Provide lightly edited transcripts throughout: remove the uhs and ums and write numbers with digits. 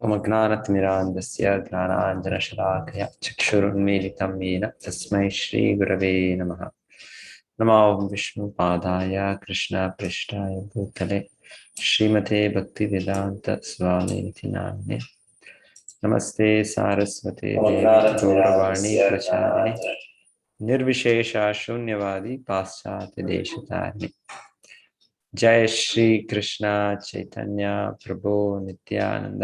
मज्ञानतिमिरान्धस्य ज्ञानाञ्जनशलाकया चक्षुरुन्मीलितं येन तस्मै श्रीगुरवे नमः। नमो विष्णुपादाय कृष्णपृष्ठाय भूतले श्रीमते भक्तिवेदान्तस्वामिनिति नाम्ने। नमस्ते सारस्वते देवी गौरवाणी प्रचारिणे निर्विशेषा शून्यवादी पाश्चात्य जय श्री कृष्ण चैतन्य प्रभु नित्यानंद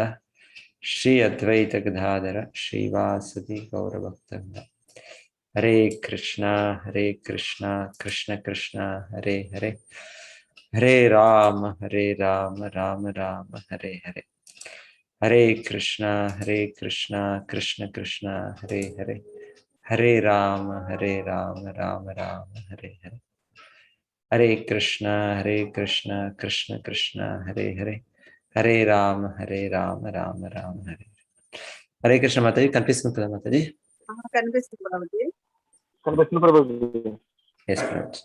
श्री अद्वैत गदाधर श्रीवासदि गौरभक्तवृंद। हरे कृष्णा कृष्ण कृष्ण हरे हरे, हरे राम राम राम हरे हरे। हरे कृष्णा कृष्ण कृष्ण हरे हरे, हरे राम राम राम हरे हरे। हरे कृष्णा कृष्ण कृष्ण हरे हरे, हरे राम राम राम हरे। हरे कृष्ण माताजी, कनिपिस्तुंది కదా మాతాజీ? కనిపిస్తుంది బాబుజీ. కనిపిస్తుంది ప్రభుజీ. Yes correct.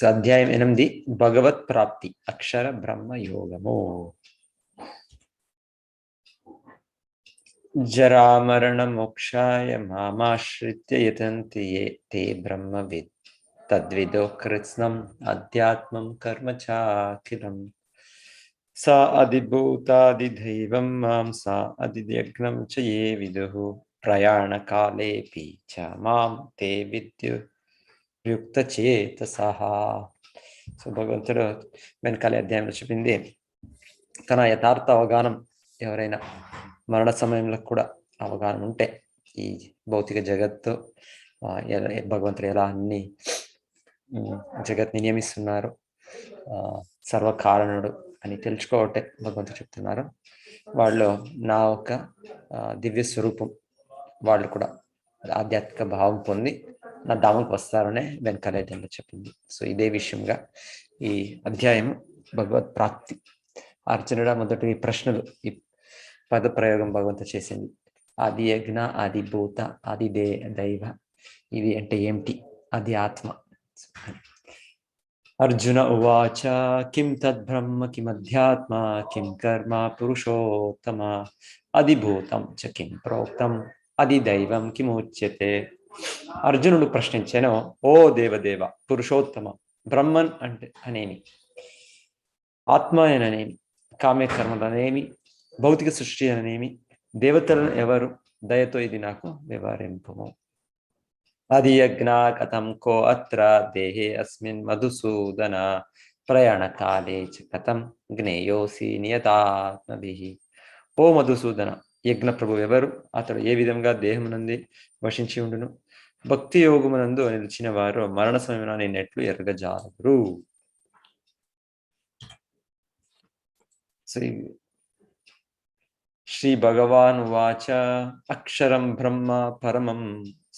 అధ్యాయం 8 భగవత్ ప్రాప్తి అక్షర బ్రహ్మ యోగము. జరామరణ మోక్షాయ మామాశ్రిత్య యతంతి ఏ తే బ్రహ్మవిద్ తద్విదో కృత్స్నం అధ్యాత్మం కర్మ చాఖిలం. సా అధిభూతాదిదైవం మాం సా అధియజ్ఞం చ ఏ విదుః ప్రయాణకాలేపి చ మాం తే విద్యుయుక్త చేతసః. సో భగవంతుడు వెనకాల అధ్యాయంలో చెప్పింది తన యథార్థ అవగాహనం ఎవరైనా మరణ సమయంలో కూడా అవగాహన ఉంటే ఈ భౌతిక జగత్తు భగవంతుడు ఎలా అన్ని జగత్ని నియమిస్తున్నారు, సర్వకారణుడు అని తెలుసుకోవటే భగవంతుడు చెప్తున్నారు. వాళ్ళు నా ఒక దివ్య స్వరూపం, వాళ్ళు కూడా ఆధ్యాత్మిక భావం పొంది నా ధామంకి వస్తారనే వెనకాలేదంలో చెప్పింది. సో ఇదే విషయంగా ఈ అధ్యాయం భగవత్ ప్రాప్తి. అర్జునుడ మొదటి ప్రశ్నలు, ఈ పద ప్రయోగం భగవంతుడు చేసింది. ఆది యజ్ఞ, ఆది భూత, ఆది దైవ, ఇవి అంటే ఏమిటి? అది ఆత్మ. అర్జున ఉవాచ కిం తద్బ్రహ్మ కిమధ్యాత్మ కిం కర్మ పురుషోత్తమ అధిభూతం చ కిం ప్రోక్తం అది దైవం కిముచ్యతే. అర్జునుడు ప్రశ్నించాను, ఓ దేవదేవ పురుషోత్తమ, బ్రహ్మన్ అంటే అనేమి, ఆత్మ అనేమి, కామ్యకర్మలు అనేమి, భౌతిక సృష్టి అనేమి, దేవతలను ఎవరు? దయతో ఇది నాకు వివరింపుము. అది యజ్ఞ కథం కో అత్ర దేహే అస్మిన్ మధుసూదన ప్రయాణకాలే చ కథం జ్ఞేయోసి నియతాత్మభిః. ఓ మధుసూదన, యజ్ఞ ప్రభు ఎవరు? అతడు ఏ విధంగా దేహమునంది వశించి ఉండును? భక్తి యోగమునందు నిలిచిన వారు మరణ సమయమున నిన్నెట్లు ఎరగజాలరు. శ్రీ భగవాన్ వాచ అక్షరం బ్రహ్మ పరమం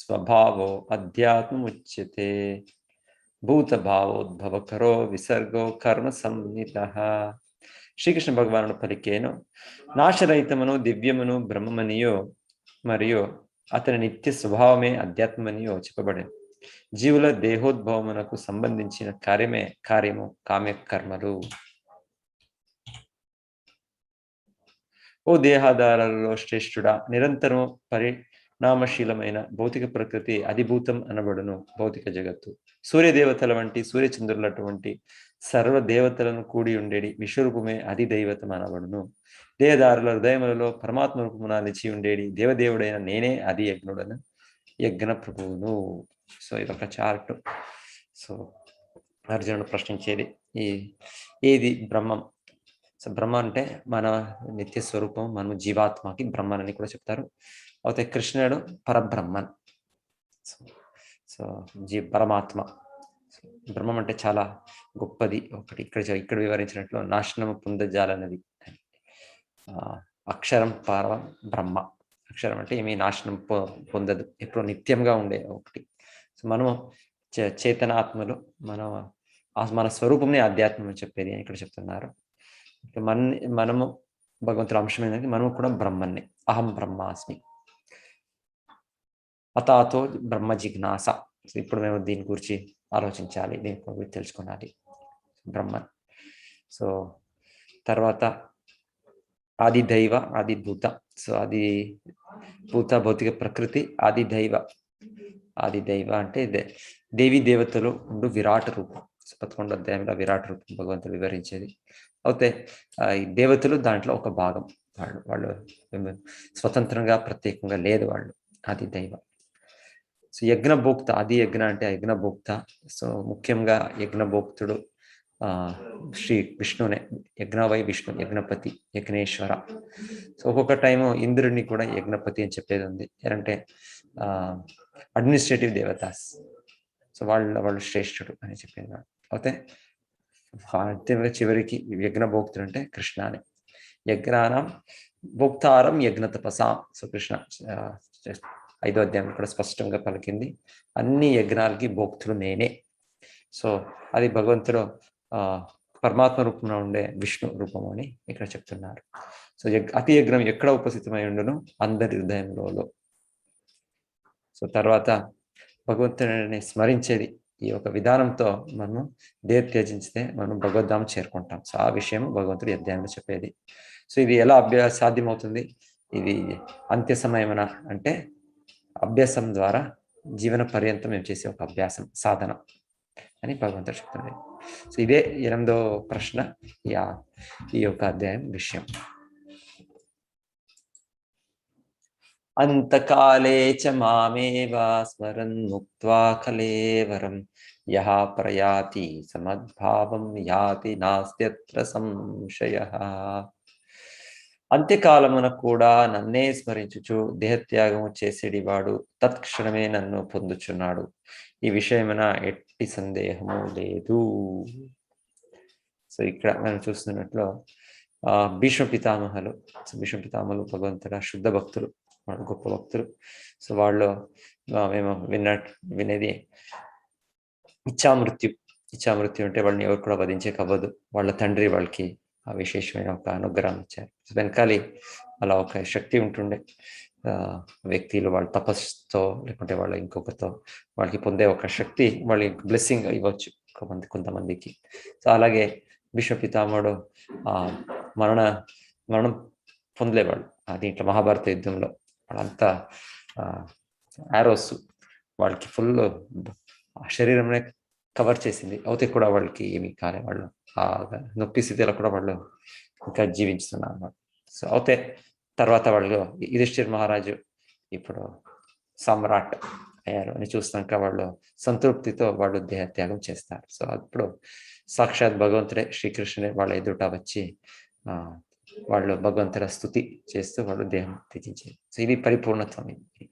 స్వభావో అధ్యాత్మముచ్యతే భూతభావోద్భవకరో విసర్గో కర్మ సంహితః. శ్రీకృష్ణ భగవానుడు పలికేను, నాశరహితమును దివ్యమును బ్రహ్మమనియో మరియు అతని నిత్య స్వభావమే అధ్యాత్మనియో చెప్పబడింది. జీవుల దేహోద్భవమునకు సంబంధించిన కార్యము కామ్యకర్మలు. ఓ దేహాధారాలలో శ్రేష్ఠుడా, నిరంతరము పరిణామశీలమైన భౌతిక ప్రకృతి అధిభూతం అనబడును. భౌతిక జగత్తు సూర్యదేవతల వంటి, సూర్యచంద్రులటువంటి సర్వదేవతలను కూడి ఉండేది విశ్వరూపమే అధిదైవతం అనబడును. దేహదారుల హృదయములలో పరమాత్మ రూపమున నిలిచి ఉండేది దేవదేవుడైన నేనే అధి యజ్ఞుడను, యజ్ఞ ప్రభువును. సో ఇదొక చార్ట్. సో అర్జునుడు ప్రశ్నించేది ఏది బ్రహ్మం. సో బ్రహ్మ అంటే మన నిత్య స్వరూపం, మనము జీవాత్మకి బ్రహ్మన్ అని కూడా చెప్తారు. అయితే కృష్ణుడు పరబ్రహ్మన్, సో పరమాత్మ. బ్రహ్మం అంటే చాలా గొప్పది. ఒకటి ఇక్కడ వివరించినట్లు నాశనము పొందజాలన్నది. అక్షరం పర బ్రహ్మ. అక్షరం అంటే ఏమీ నాశనం పొందదు, ఎప్పుడు నిత్యంగా ఉండే ఒకటి. సో మనము చేతనాత్మలు, మన స్వరూపంని ఆధ్యాత్మం అని చెప్పేది ఇక్కడ చెప్తున్నారు. మనము భగవంతుడి అంశం ఏంటంటే మనము కూడా బ్రహ్మన్నే. అహం బ్రహ్మాస్మి. అతాతో బ్రహ్మ జిజ్ఞాస. సో ఇప్పుడు మేము దీని గురించి ఆలోచించాలి, దీని గురించి తెలుసుకున్నాలి బ్రహ్మన్. సో తర్వాత ఆది దైవ ఆది భూత. సో ఆది భూత భౌతిక ప్రకృతి, ఆది దైవ. ఆది దైవ అంటే దేవి దేవతలు ఉండు విరాట్ రూపం. 11వ అధ్యాయంలో విరాట్ రూపం భగవంతుడు వివరించేది. అయితే ఈ దేవతలు దాంట్లో ఒక భాగం. వాళ్ళు స్వతంత్రంగా ప్రత్యేకంగా లేదు, వాళ్ళు ఆది దైవ. సో యజ్ఞభోక్త, ఆది యజ్ఞ అంటే యజ్ఞభోక్త. సో ముఖ్యంగా యజ్ఞభోక్తుడు శ్రీ విష్ణునే. యజ్ఞవై విష్ణు, యజ్ఞపతి, యజ్ఞేశ్వర. సో ఒక్కొక్క టైము ఇంద్రుడిని కూడా యజ్ఞపతి అని చెప్పేది ఉంది. ఏంటంటే అడ్మినిస్ట్రేటివ్ దేవతాస్. సో వాళ్ళు శ్రేష్ఠుడు అని చెప్పింది. అయితే అంతిమంగా చివరికి యజ్ఞభోక్తుడు అంటే కృష్ణానే. యజ్ఞానం భోక్తారం యజ్ఞ తపసాం. సో కృష్ణ 5వ అధ్యాయం కూడా స్పష్టంగా పలికింది, అన్ని యజ్ఞాలకి భోక్తుడు నేనే. సో అది భగవంతుడు పరమాత్మ రూపంలో ఉండే విష్ణు రూపం అని ఇక్కడ చెప్తున్నారు. సో అతి యజ్ఞం ఎక్కడ ఉపస్థితమై ఉండును? అందరి హృదయంలో. సో తర్వాత భగవంతుడిని స్మరించేది ఈ యొక్క విధానంతో మనము దేహ త్యజించితే మనం భగవద్ధామం చేరుకుంటాం. సో ఆ విషయం భగవంతుడు అధ్యాయంలో చెప్పేది. సో ఇది ఎలా సాధ్యమవుతుంది? ఇది అంత్య సమయమన అంటే అభ్యాసం ద్వారా జీవన పర్యంతం మేము చేసే ఒక అభ్యాసం, సాధన అని భగవంతుడు చెప్తుంది. సో ఇదే 8వ ప్రశ్న, ఈ యొక్క అధ్యాయం విషయం. అంతకాలే చ మామేవ స్మరన్ ముక్త్వా కలేవరం యః ప్రయాతి సమద్భావం యాతి నాస్త్యత్ర సంశయః. అంత్యకాలమున కూడా నన్నే స్మరించుచు దేహత్యాగము చేసేడివాడు తత్క్షణమే నన్ను పొందుచున్నాడు, ఈ విషయమున ఎట్టి సందేహము లేదు. సో ఇక్కడ మనం చూస్తున్నట్లు భీష్మ పితామహులు భగవంతుడ శుద్ధ భక్తులు, వాళ్ళు గొప్ప భక్తులు. సో వాళ్ళు మేము వినేది ఇచ్చామృత్యు అంటే వాళ్ళని ఎవరు కూడా వధించే కవ్వదు. వాళ్ళ తండ్రి వాళ్ళకి ఆ విశేషమైన ఒక అనుగ్రహం ఇచ్చారు. సో వెనకాలి అలా ఒక శక్తి ఉంటుండే. వ్యక్తులు వాళ్ళ తపస్సుతో లేకుంటే వాళ్ళ ఇంకొకరితో వాళ్ళకి పొందే ఒక శక్తి, వాళ్ళకి బ్లెస్సింగ్ ఇవ్వచ్చు కొంతమందికి. సో అలాగే భీష్మ పితామహుడు మరణం పొందలేవాడు దీంట్లో మహాభారత యుద్ధంలో. వాళ్ళంతా ఆరోస్ వాళ్ళకి ఫుల్ శరీరంలో కవర్ చేసింది, అయితే కూడా వాళ్ళకి ఏమి కాలే. వాళ్ళు ఆ నొప్పి స్థితిలో కూడా వాళ్ళు ఇంకా జీవించుతున్నారు అన్నమాట. సో అయితే తర్వాత వాళ్ళు యుధిష్ఠిర్ మహారాజు ఇప్పుడు సమ్రాట్ అయ్యారు అని చూస్తాక వాళ్ళు సంతృప్తితో వాళ్ళు దేహత్యాగం చేస్తారు. సో అప్పుడు సాక్షాత్ భగవంతుడే శ్రీకృష్ణుడే వాళ్ళ ఎదుట వచ్చి వాళ్ళు భగవంతుల స్తుతి చేస్తూ వాళ్ళు దేహం త్యజించారు. సో ఇది పరిపూర్ణత్వం.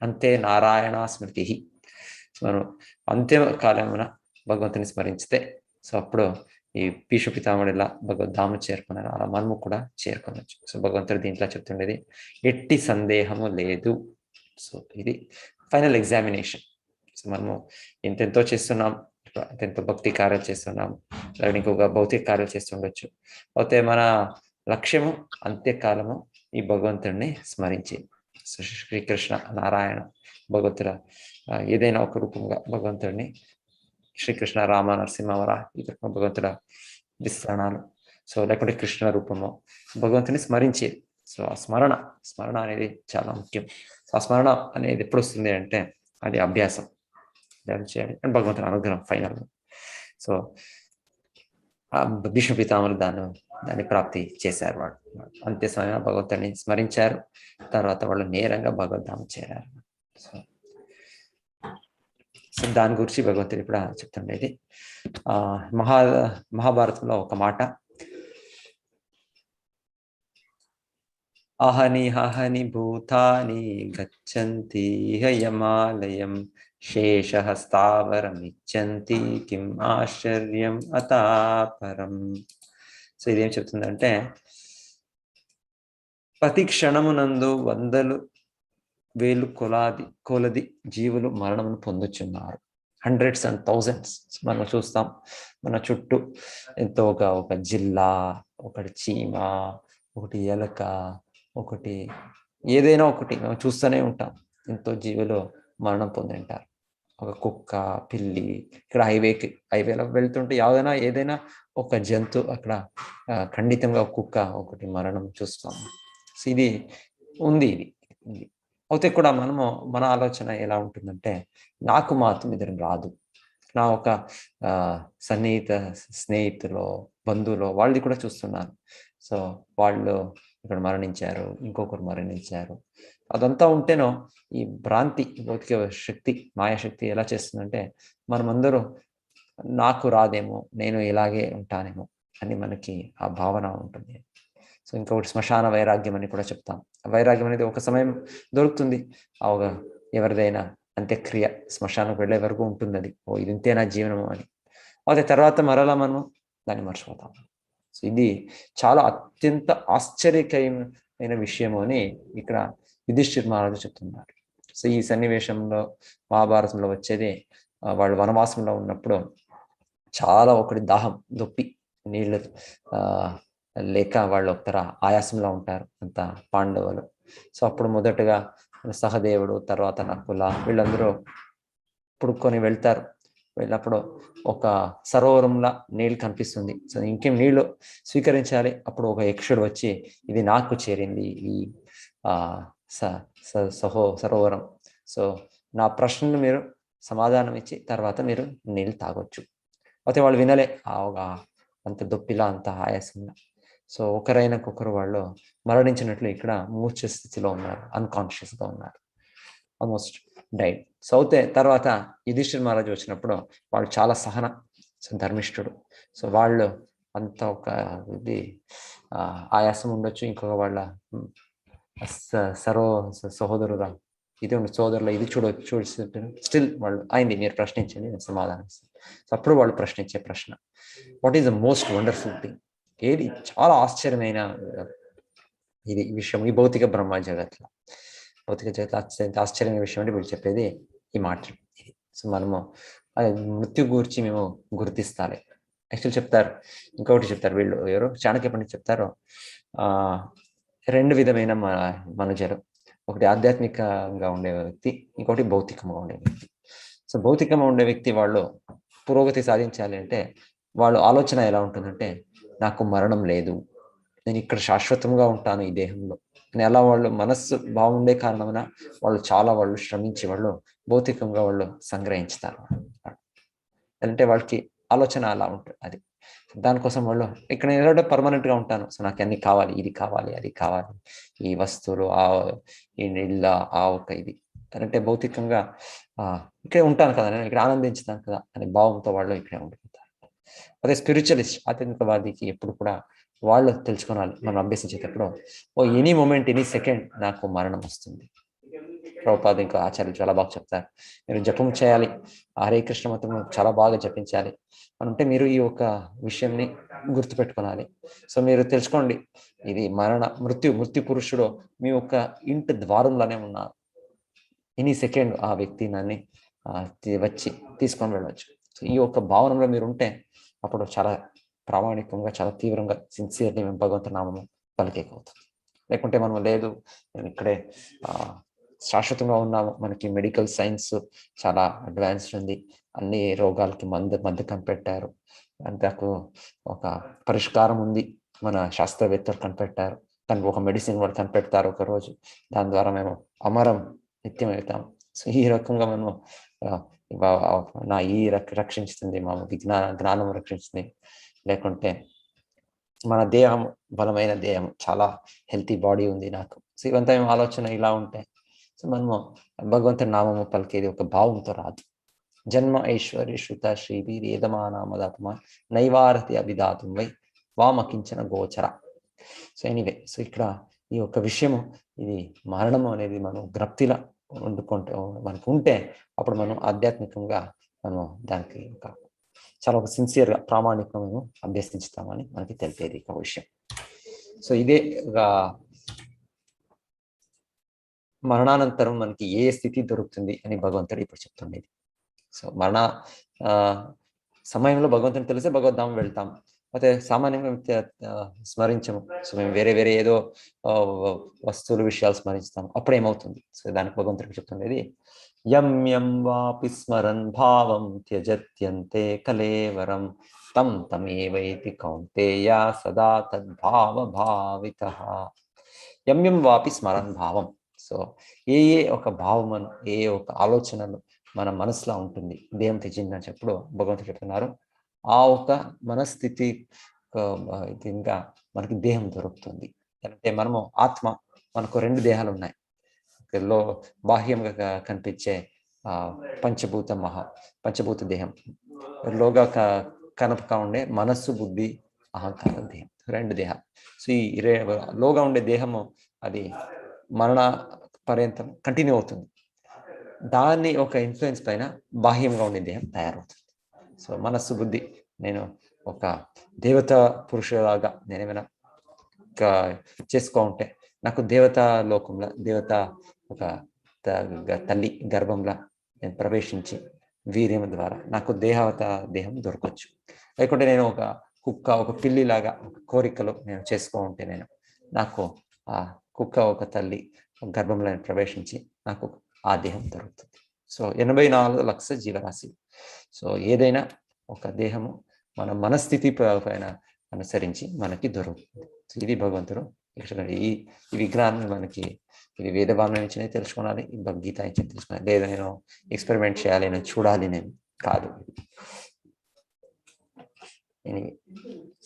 అంతే నారాయణ స్మృతి. మనం అంత్యకాలమున భగవంతుని స్మరించితే సో అప్పుడు ఈ భీష్మ పితామహుడు ఇలా భగవద్ధామ చేరుకున్నారు, అలా మనము కూడా చేరుకోవచ్చు. సో భగవంతుడు దీంట్లో చెప్తుండేది ఎట్టి సందేహము లేదు. సో ఇది ఫైనల్ ఎగ్జామినేషన్. సో మనము ఎంతెంతో చేస్తున్నాం, ఎంతెంతో భక్తి కార్యాలు చేస్తున్నాం, లేదా ఇంకొక భౌతిక కార్యాలు చేస్తుండొచ్చు. అయితే మన లక్ష్యము అంత్యకాలము ఈ భగవంతుడిని స్మరించి శ్రీకృష్ణ నారాయణ భగవంతుడ ఏదైనా ఒక రూపంగా భగవంతుడిని శ్రీకృష్ణ రామ నరసింహవర ఈ భగవంతుడ విస్తరణాలు, సో లేకుంటే కృష్ణ రూపము భగవంతుని స్మరించేది. సో ఆ స్మరణ అనేది చాలా ముఖ్యం. సో ఆ స్మరణ అనేది ఎప్పుడు వస్తుంది అంటే అది అభ్యాసం చేయాలి అండ్ భగవంతుని అనుగ్రహం ఫైనల్. సో భీష్మ పితామహులు దాన్ని ప్రాప్తి చేశారు. వాళ్ళు అంత్య సమయంలో భగవంతుని స్మరించారు, తర్వాత వాళ్ళు నేరంగా భగవద్ధామం చేరారు. సో దాని గురించి భగవంతుడు ఇప్పుడు చెప్తుండేది. మహాభారతంలో ఒక మాట, అహని భూతాని గచ్చంతి యమాలయం శేషః స్థావరమిచ్చంతి కిం ఆశ్చర్యం అతాపరం. సో ఇదేం చెప్తుందంటే ప్రతి క్షణమునందు వందలు వేలు కొలది జీవులు మరణమును పొందుచున్నారు. హండ్రెడ్స్ అండ్ థౌజండ్స్ మనం చూస్తాం మన చుట్టూ. ఎంతో ఒక జిల్లా, ఒకటి చీమ, ఒకటి ఎలక, ఒకటి ఏదైనా ఒకటి మనం చూస్తూనే ఉంటాం. ఎంతో జీవులు మరణం పొందింటారు. ఒక కుక్క, పిల్లి, ఇక్కడ హైవేలో వెళ్తుంటే ఏదైనా ఒక జంతు అక్కడ ఖండితంగా ఒక కుక్క ఒకటి మరణం చూస్తాం. సో ఇది ఉంది. అయితే కూడా మన ఆలోచన ఎలా ఉంటుందంటే, నాకు మాత్రం ఇది రాదు. నా ఒక సన్నిహిత స్నేహితులు, బంధువులు వాళ్ళది కూడా చూస్తున్నాను. సో వాళ్ళు ఇక్కడ మరణించారు, ఇంకొకరు మరణించారు. అదంతా ఉంటేనో ఈ భ్రాంతి, భౌతిక శక్తి, మాయాశక్తి ఎలా చేస్తుందంటే, మనమందరూ నాకు రాదేమో, నేను ఇలాగే ఉంటానేమో అని మనకి ఆ భావన ఉంటుంది. సో ఇంకొకటి శ్మశాన వైరాగ్యం అని కూడా చెప్తాం. వైరాగ్యం అనేది ఒక సమయం దొరుకుతుంది. ఎవరిదైనా అంత్యక్రియ శ్మశానికి వెళ్ళే వరకు ఉంటుంది అది. ఇది ఇంతేనా జీవనము అని. అదే తర్వాత మరలా మనం దాన్ని మర్చిపోతాం. సో ఇది చాలా అత్యంత ఆశ్చర్యకరమైన విషయము అని ఇక్కడ యుధిష్ఠిర్ మహారాజు చెప్తున్నారు. సో ఈ సన్నివేశంలో మహాభారతంలో వచ్చేది, వాళ్ళు వనవాసంలో ఉన్నప్పుడు చాలా ఒకటి దాహం, దొప్పి, నీళ్ళు లేక వాళ్ళు ఒకతర ఆయాసంలో ఉంటారు అంత పాండవులు. సో అప్పుడు మొదటగా సహదేవుడు, తర్వాత నకుల, వీళ్ళందరూ పుడుక్కొని వెళ్తారు. వెళ్ళినప్పుడు ఒక సరోవరంలా నీళ్ళు కనిపిస్తుంది. సో ఇంకేం నీళ్లు స్వీకరించాలి. అప్పుడు ఒక యక్షుడు వచ్చి, ఇది నాకు చేరింది ఈ సరోవరం. సో నా ప్రశ్నలు మీరు సమాధానం ఇచ్చి తర్వాత మీరు నీళ్ళు తాగొచ్చు. అయితే వాళ్ళు వినలే, అంత దొప్పిలా, అంత ఆయాసంగా. సో ఒకరైనకొకరు వాళ్ళు మరణించినట్లు ఇక్కడ మూర్ఛ స్థితిలో ఉన్నారు, అన్కాన్షియస్గా ఉన్నారు, ఆల్మోస్ట్ డైడ్. సో అయితే తర్వాత యుధిష్ఠిర్ మహారాజు వచ్చినప్పుడు వాళ్ళు చాలా ధర్మిష్ఠుడు. సో వాళ్ళు అంత ఒక ఇది ఆయాసం ఉండొచ్చు, ఇంకొక వాళ్ళ సహోదరుల ఇది ఉండి సోదరుల ఇది చూడొచ్చు. స్టిల్ వాళ్ళు అయింది, మీరు ప్రశ్నించండి, నేను సమాధానం ఇస్తాను. సో అప్పుడు వాళ్ళు ప్రశ్నించే ప్రశ్న, what is the most wonderful thing? ఏది చాలా ఆశ్చర్యమైన ఇది విషయం ఈ భౌతిక బ్రహ్మ జగత్లో, భౌతిక జగత్ ఆశ్చర్యమైన విషయం అంటే వీళ్ళు చెప్పేది ఈ మాటలు. ఇది సో మనము మృత్యు గురించి మేము గుర్తిస్తాలి. యాక్చువల్ చెప్తారు, ఇంకొకటి చెప్తారు వీళ్ళు, ఎవరు చాణక్య పండితులు చెప్తారు, రెండు విధమైన మనుజులు, ఒకటి ఆధ్యాత్మికంగా ఉండే వ్యక్తి, ఇంకొకటి భౌతికంగా ఉండే వ్యక్తి. సో భౌతికంగా ఉండే వ్యక్తి వాళ్ళు పురోగతి సాధించాలి అంటే వాళ్ళ ఆలోచన ఎలా ఉంటుందంటే, నాకు మరణం లేదు, నేను ఇక్కడ శాశ్వతంగా ఉంటాను ఈ దేహంలో అని. అలా వాళ్ళు మనస్సు బాగుండే కారణమున వాళ్ళు శ్రమించి వాళ్ళు భౌతికంగా వాళ్ళు సంగ్రహించుతారు. అంటే వాళ్ళకి ఆలోచన అలా ఉంటుంది. అది దానికోసం వాళ్ళు ఇక్కడ నేను పర్మనెంట్గా ఉంటాను, సో నాకు అన్ని కావాలి, ఇది కావాలి, అది కావాలి, ఈ వస్తువులు, ఈ నీళ్ళ, ఒక ఇది అంటే భౌతికంగా ఇక్కడే ఉంటాను కదా, నేను ఇక్కడ ఆనందించుతాను కదా అనే భావంతో వాళ్ళు ఇక్కడే ఉండిపోతారు. అదే స్పిరిచువలిస్ట్, ఆధ్యాత్మికవాదికి ఎప్పుడు కూడా వాళ్ళు తెలుసుకోవాలి, మనం అభ్యసించేటప్పుడు, ఎనీ మూమెంట్, ఎనీ సెకండ్ నాకు మరణం వస్తుంది. ప్రభుపాద ఇంకా ఆచార్యులు చాలా బాగా చెప్తారు, మీరు జపం చేయాలి, హరే కృష్ణ మతం చాలా బాగా జపించాలి అంటే మీరు ఈ ఒక విషయంని గుర్తుపెట్టుకోవాలి. సో మీరు తెలుసుకోండి, ఇది మృత్యు పురుషుడు మీ యొక్క ఇంటి ద్వారంలోనే ఉన్నారు. ఎనీ సెకండ్ ఆ వ్యక్తి నన్ను వచ్చి తీసుకొని వెళ్ళవచ్చు. సో ఈ యొక్క భావనలో మీరు ఉంటే అప్పుడు చాలా ప్రామాణికంగా, చాలా తీవ్రంగా, సిన్సియర్లీ మేము భగవంతుని నామము పలికేకవుతుంది. లేకుంటే మనం లేదు, నేను ఇక్కడే శాశ్వతంగా ఉన్నాము, మనకి మెడికల్ సైన్స్ చాలా అడ్వాన్స్డ్ ఉంది, అన్ని రోగాలకి మందు కనిపెట్టారు, అంతకు ఒక పరిష్కారం ఉంది, మన శాస్త్రవేత్తలు కనిపెట్టారు, కానీ ఒక మెడిసిన్ వాళ్ళు కనిపెడతారు ఒక రోజు, దాని ద్వారా మేము అమరం నిత్యం అవుతాం. సో ఈ రకంగా మనం రక్షించుతుంది, మా జ్ఞానం రక్షిస్తుంది. లేకుంటే మన దేహం బలమైన దేహం, చాలా హెల్తీ బాడీ ఉంది నాకు. సో ఇవంతా మేము ఆలోచన ఇలా ఉంటాయి. సో మనము భగవంతుని నామము పలికేది ఒక భావంతో రాదు. జన్మ ఐశ్వర్య శృత శ్రీవీర్ ఏదమానామదాత్మ నైవారతి అభిధాతం వై వామకించన గోచర. సో ఎనీవే, సో ఇక్కడ ఈ యొక్క విషయము, ఇది మరణము అనేది మనం గ్రప్తిలా వండుకుంటే మనకు ఉంటే అప్పుడు మనం ఆధ్యాత్మికంగా మనం దానికి చాలా ఒక సిన్సియర్గా, ప్రామాణికంగా మేము అభ్యసించుతామని మనకి తెలిపేది ఒక విషయం. సో ఇదే మరణానంతరం మనకి ఏ స్థితి దొరుకుతుంది అని భగవంతుడు ఇప్పుడు చెప్తుండేది. సో మరణ సమయంలో భగవంతుని తెలిసే భగవద్ధామం వెళ్తాం. అయితే సామాన్యంగా స్మరించము. సో మేము వేరే వేరే ఏదో వస్తువుల విషయాలు స్మరిస్తాము. అప్పుడు ఏమవుతుంది? సో దానికి భగవంతుడికి చెప్తుండేది, యం యం వాపి స్మరన్ భావం త్యజత్యంతే కలేవరం తం తమేవైతి కౌంతేయ సదా తద్భావ భావితః. యం యం వాపి స్మరన్ భావం. సో ఏ ఒక భావమును, ఏ ఒక ఆలోచనలు మన మనసులో ఉంటుంది దేహం త్యజిందని చెప్పుడు భగవంతుడు చెప్తున్నారు. ఆ ఒక మనస్థితి ఇంకా మనకి దేహం దొరుకుతుంది. అంటే మనము ఆత్మ, మనకు 2 దేహాలు ఉన్నాయి. లో బాహ్యంగా కనిపించే పంచభూత దేహం, లోగా కనపక ఉండే మనస్సు, బుద్ధి, అహంకారం దేహం, 2 దేహాలు. సో ఈ లోగా ఉండే దేహము అది మరణ పర్యంతం కంటిన్యూ అవుతుంది. దాన్ని ఒక ఇన్ఫ్లుయెన్స్ పైన బాహ్యంగా ఉండే దేహం తయారవుతుంది. సో మనస్సు, బుద్ధి, నేను ఒక దేవత పురుషులాగా నేనేమైనా చేసుకో ఉంటే నాకు దేవతా లోకంలో, దేవత ఒక తల్లి గర్భంలో నేను ప్రవేశించి వీర్యం ద్వారా నాకు దేహం దొరకవచ్చు. లేకుంటే నేను ఒక కుక్క, ఒక పిల్లిలాగా ఒక కోరికలు నేను చేసుకో ఉంటే నాకు ఆ కుక్క ఒక తల్లి గర్భంలో ప్రవేశించి నాకు ఆ దేహం దొరుకుతుంది. సో 84 లక్షల జీవరాశి. సో ఏదైనా ఒక దేహము మన మనస్థితి పైన అనుసరించి మనకి దొరుకుతుంది. ఇది భగవంతుడు ఈ విగ్రహాన్ని మనకి ఇది వేదభావన నుంచి తెలుసుకోవాలి, భగవద్గీత నుంచి తెలుసుకోవాలి. లేదా నేను ఎక్స్పెరిమెంట్ చేయాలి, నేను చూడాలి, నేను కాదు.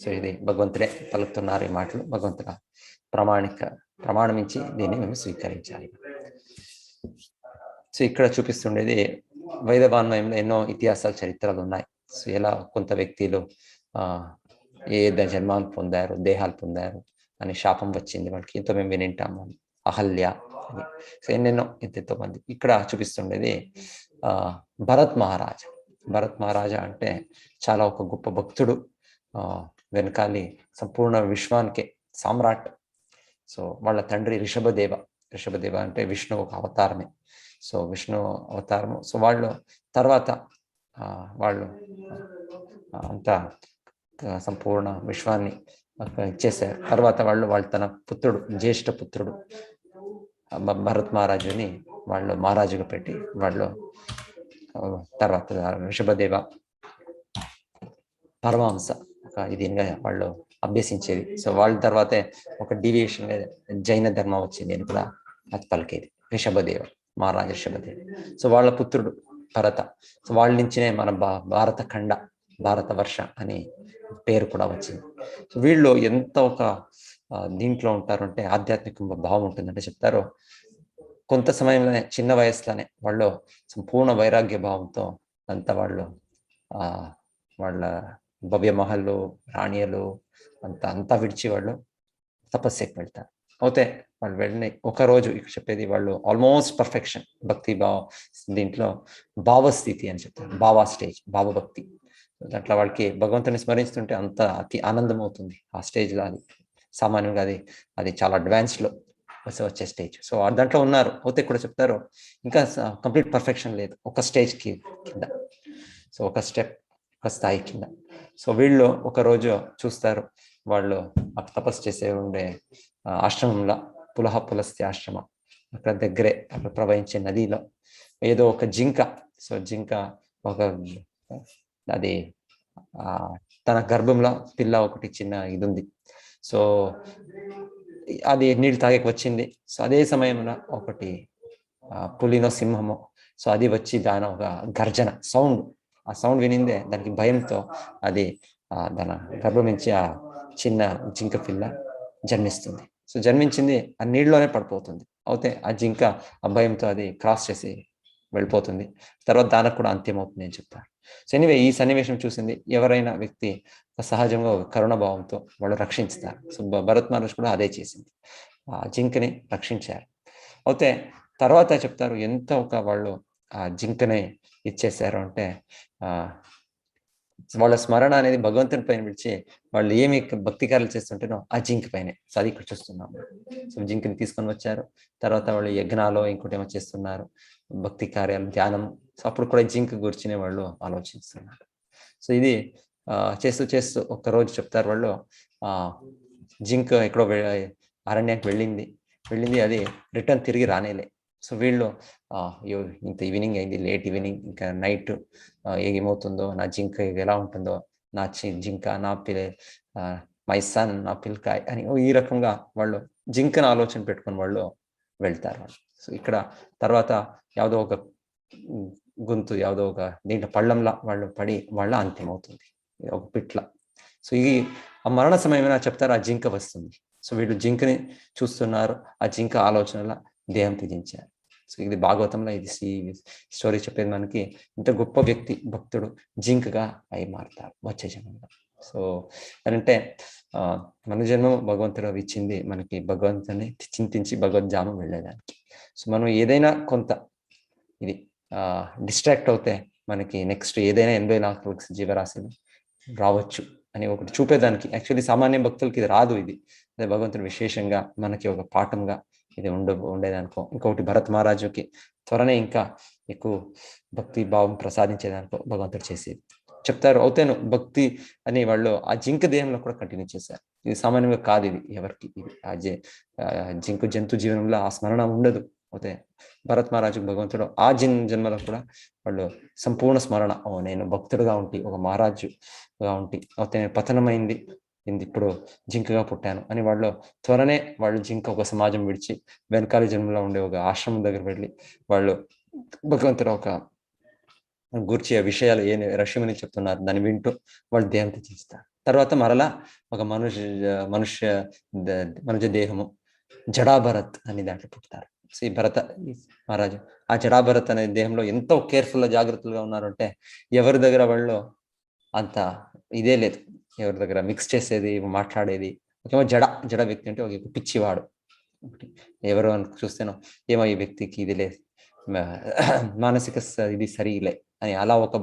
సో ఇది భగవంతుడే పలుకుతున్నారు ఈ మాటలు. భగవంతుడ ప్రమాణమించి దీన్ని మేము స్వీకరించాలి. సో ఇక్కడ చూపిస్తుండేది వైదవాన్వయంలో ఎన్నో ఇతిహాసాలు, చరిత్రలు ఉన్నాయి. సో ఎలా కొంత వ్యక్తులు ఏ జన్మాలు పొందారు, దేహాలు పొందారు అని శాపం వచ్చింది వాళ్ళకి, ఎంతో మేము వినింటాము. అహల్య అని, సో ఎన్నెన్నో ఎంతో మంది. ఇక్కడ చూపిస్తుండేది భరత్ మహారాజా అంటే చాలా ఒక గొప్ప భక్తుడు, వెనకాలి సంపూర్ణ విశ్వానికే సామ్రాట్. సో వాళ్ళ తండ్రి రిషభదేవ అంటే విష్ణు ఒక అవతారమే. సో విష్ణు అవతారము. సో వాళ్ళు తర్వాత వాళ్ళు అంతా సంపూర్ణ విశ్వాన్ని ఇచ్చేసారు. తర్వాత వాళ్ళు తన పుత్రుడు, జ్యేష్ఠ పుత్రుడు భరత్ మహారాజుని వాళ్ళు మహారాజుగా పెట్టి వాళ్ళు తర్వాత రిషభదేవ పరమహంస ఇదిగా వాళ్ళు అభ్యసించేది. సో వాళ్ళ తర్వాతే ఒక డీవియేషన్ జైన ధర్మం వచ్చింది అని కూడా అది పలికేది మహారాజ రిషభదేవ. సో వాళ్ళ పుత్రుడు భరత. సో వాళ్ళ నుంచినే మన భారత వర్ష అని పేరు కూడా వచ్చింది. సో వీళ్ళు ఎంత ఒక దీంట్లో ఉంటారు అంటే ఆధ్యాత్మిక భావం ఉంటుందంటే చెప్తారు, కొంత సమయంలోనే చిన్న వయసులోనే వాళ్ళు సంపూర్ణ వైరాగ్య భావంతో అంతా వాళ్ళు వాళ్ళ భవ్య మహల్లు, రాణియలు అంతా విడిచి వాళ్ళు తపస్సుకి వెళ్తారు. అయితే వాళ్ళు వెళ్ళిన ఒక రోజు ఇక్కడ చెప్పేది వాళ్ళు ఆల్మోస్ట్ పర్ఫెక్షన్ భక్తి దీంట్లో భావస్థితి అని చెప్తారు, భావభక్తి. దాంట్లో వాళ్ళకి భగవంతుని స్మరిస్తుంటే అంత అతి ఆనందం అవుతుంది ఆ స్టేజ్లో. అది సామాన్యంగా అది చాలా అడ్వాన్స్డ్లో వచ్చే స్టేజ్. సో దాంట్లో ఉన్నారు. అయితే కూడా చెప్తారు ఇంకా కంప్లీట్ పర్ఫెక్షన్ లేదు, ఒక స్టేజ్కి కింద, సో ఒక స్థాయి కింద. సో వీళ్ళు ఒకరోజు చూస్తారు, వాళ్ళు తపస్సు చేసే ఉండే ఆశ్రమంలో, పులస్త్య ఆశ్రమం, అక్కడ దగ్గరే అక్కడ ప్రవహించే నదిలో ఏదో ఒక జింక. సో జింక అది తన గర్భంలో పిల్ల ఒకటి చిన్న ఇది ఉంది. సో అది నీళ్ళు తాగేకి వచ్చింది. సో అదే సమయంలో ఒకటి పులినో సింహమో సో అది వచ్చి దాని ఒక గర్జన సౌండ్, ఆ సౌండ్ వినిందే దానికి భయంతో అది దాని గర్భం నుంచి ఆ చిన్న జింక పిల్ల జన్మిస్తుంది. సో జన్మించింది ఆ నీళ్ళలోనే పడిపోతుంది. అయితే ఆ జింక ఆ భయంతో అది క్రాస్ చేసి వెళ్ళిపోతుంది. తర్వాత దానికి కూడా అంత్యం అవుతుంది అని చెప్తారు. సో ఎనివే ఈ సన్నివేశం చూసింది ఎవరైనా వ్యక్తి సహజంగా కరుణ భావంతో వాళ్ళు రక్షించుతారు. సో భరత్ మహర్షి కూడా అదే చేసింది, ఆ జింకని రక్షించారు. అయితే తర్వాత చెప్తారు ఎంత ఒక వాళ్ళు ఆ జింకని ఇచ్చేసారు అంటే వాళ్ళ స్మరణ అనేది భగవంతుని పైన విడిచి వాళ్ళు ఏమి భక్తి కార్యాలు చేస్తుంటారో ఆ జింక పైనే. సో అది ఇక్కడ చూస్తున్నాం. సో జింకని తీసుకొని వచ్చారు. తర్వాత వాళ్ళు యజ్ఞాలు ఇంకోటి ఏమో చేస్తున్నారు, భక్తి కార్యాలు, ధ్యానం. సో అప్పుడు కూడా జింక గురించినే వాళ్ళు ఆలోచిస్తున్నారు. సో ఇది చేస్తూ చేస్తూ ఒక్కరోజు చెప్తారు వాళ్ళు, జింక్ ఎక్కడో అరణ్యానికి వెళ్ళింది, అది రిటర్న్ తిరిగి రానేలే. సో వీళ్ళు ఇంత ఈవినింగ్ అయింది, లేట్ ఈవినింగ్, ఇంకా నైట్ ఏమవుతుందో, నా జింక ఎలా ఉంటుందో, నా జింక, నా మై సన్, నా పిల్లకాయ అని ఈ రకంగా వాళ్ళు జింకను ఆలోచన పెట్టుకుని వాళ్ళు వెళ్తారు. సో ఇక్కడ తర్వాత ಯಾವುದೋ ఒక గొంతు, ಯಾವುದೋ ఒక దీంట్లో పళ్ళంలా వాళ్ళు పడి వాళ్ళ అంత్యం అవుతుంది, ఒక పిట్ల. సో ఇది ఆ మరణ సమయమైనా చెప్తారు, ఆ జింక వస్తుంది. సో వీళ్ళు జింకని చూస్తున్నారు, ఆ జింక ఆలోచనల దేహం త్యజించారు. సో ఇది భాగవతంలో ఇది స్టోరీ చెప్పేది మనకి. ఇంత గొప్ప వ్యక్తి, భక్తుడు జింకగా అయి మారుతారు వచ్చే జన్మలో. సో అంటే మన జన్మం భగవంతుడు ఇచ్చింది మనకి భగవంతుని చింతించి భగవద్ధామం వెళ్ళేదానికి. సో మనం ఏదైనా కొంత ఇది డిస్ట్రాక్ట్ అవుతే మనకి నెక్స్ట్ ఏదైనా 84 జీవరాశులు రావచ్చు అని ఒకటి చూపేదానికి. యాక్చువల్లీ సామాన్య భక్తులకి ఇది రాదు, ఇది అదే భగవంతుడు విశేషంగా మనకి ఒక పాఠంగా ఇది ఉండేదానికో. ఇంకొకటి భరత్ మహారాజుకి త్వరనే ఇంకా ఎక్కువ భక్తి భావం ప్రసాదించేదానికో భగవంతుడు చేసేది. చెప్తారు అవుతాను భక్తి అని వాళ్ళు ఆ జింక దేహంలో కూడా కంటిన్యూ చేశారు. ఇది సామాన్యంగా కాదు, ఇది ఎవరికి ఇది జింకు జంతు జీవనంలో ఆ స్మరణ ఉండదు. అయితే భరత్ మహారాజుకు భగవంతుడు ఆ జన్మలో కూడా వాళ్ళు సంపూర్ణ స్మరణ, నేను భక్తుడుగా ఉండి ఒక మహారాజుగా ఉండి అయితే నేను పతనమైంది, ఇప్పుడు జింకగా పుట్టాను అని వాళ్ళు త్వరనే వాళ్ళు జింక ఒక సమాజం విడిచి వెనకాల జన్మలో ఉండే ఒక ఆశ్రమం దగ్గర వెళ్ళి వాళ్ళు భగవంతుడు ఒక గూర్చి విషయాలు ఏ ఋషిముని చెప్తున్నారు దాన్ని వింటూ వాళ్ళు దేహం త్యజిస్తారు. తర్వాత మరలా ఒక మనుష్య దేహము జడాభరత్ అని దాంట్లో పుడతారు. శ్రీ భరత మహారాజు ఆ జడాభరత్ అనే దేహంలో ఎంతో కేర్ఫుల్గా జాగ్రత్తలుగా ఉన్నారు అంటే ఎవరి దగ్గర వాళ్ళు అంత ఇదే లేదు, ఎవరి దగ్గర మిక్స్ చేసేది మాట్లాడేది. ఒకేమో జడ వ్యక్తి అంటే ఒక పిచ్చివాడు, ఎవరు అని చూస్తేనో ఏమో ఈ వ్యక్తికి ఇది లేదు, మానసిక ఇది సరిలే అని అలా ఒక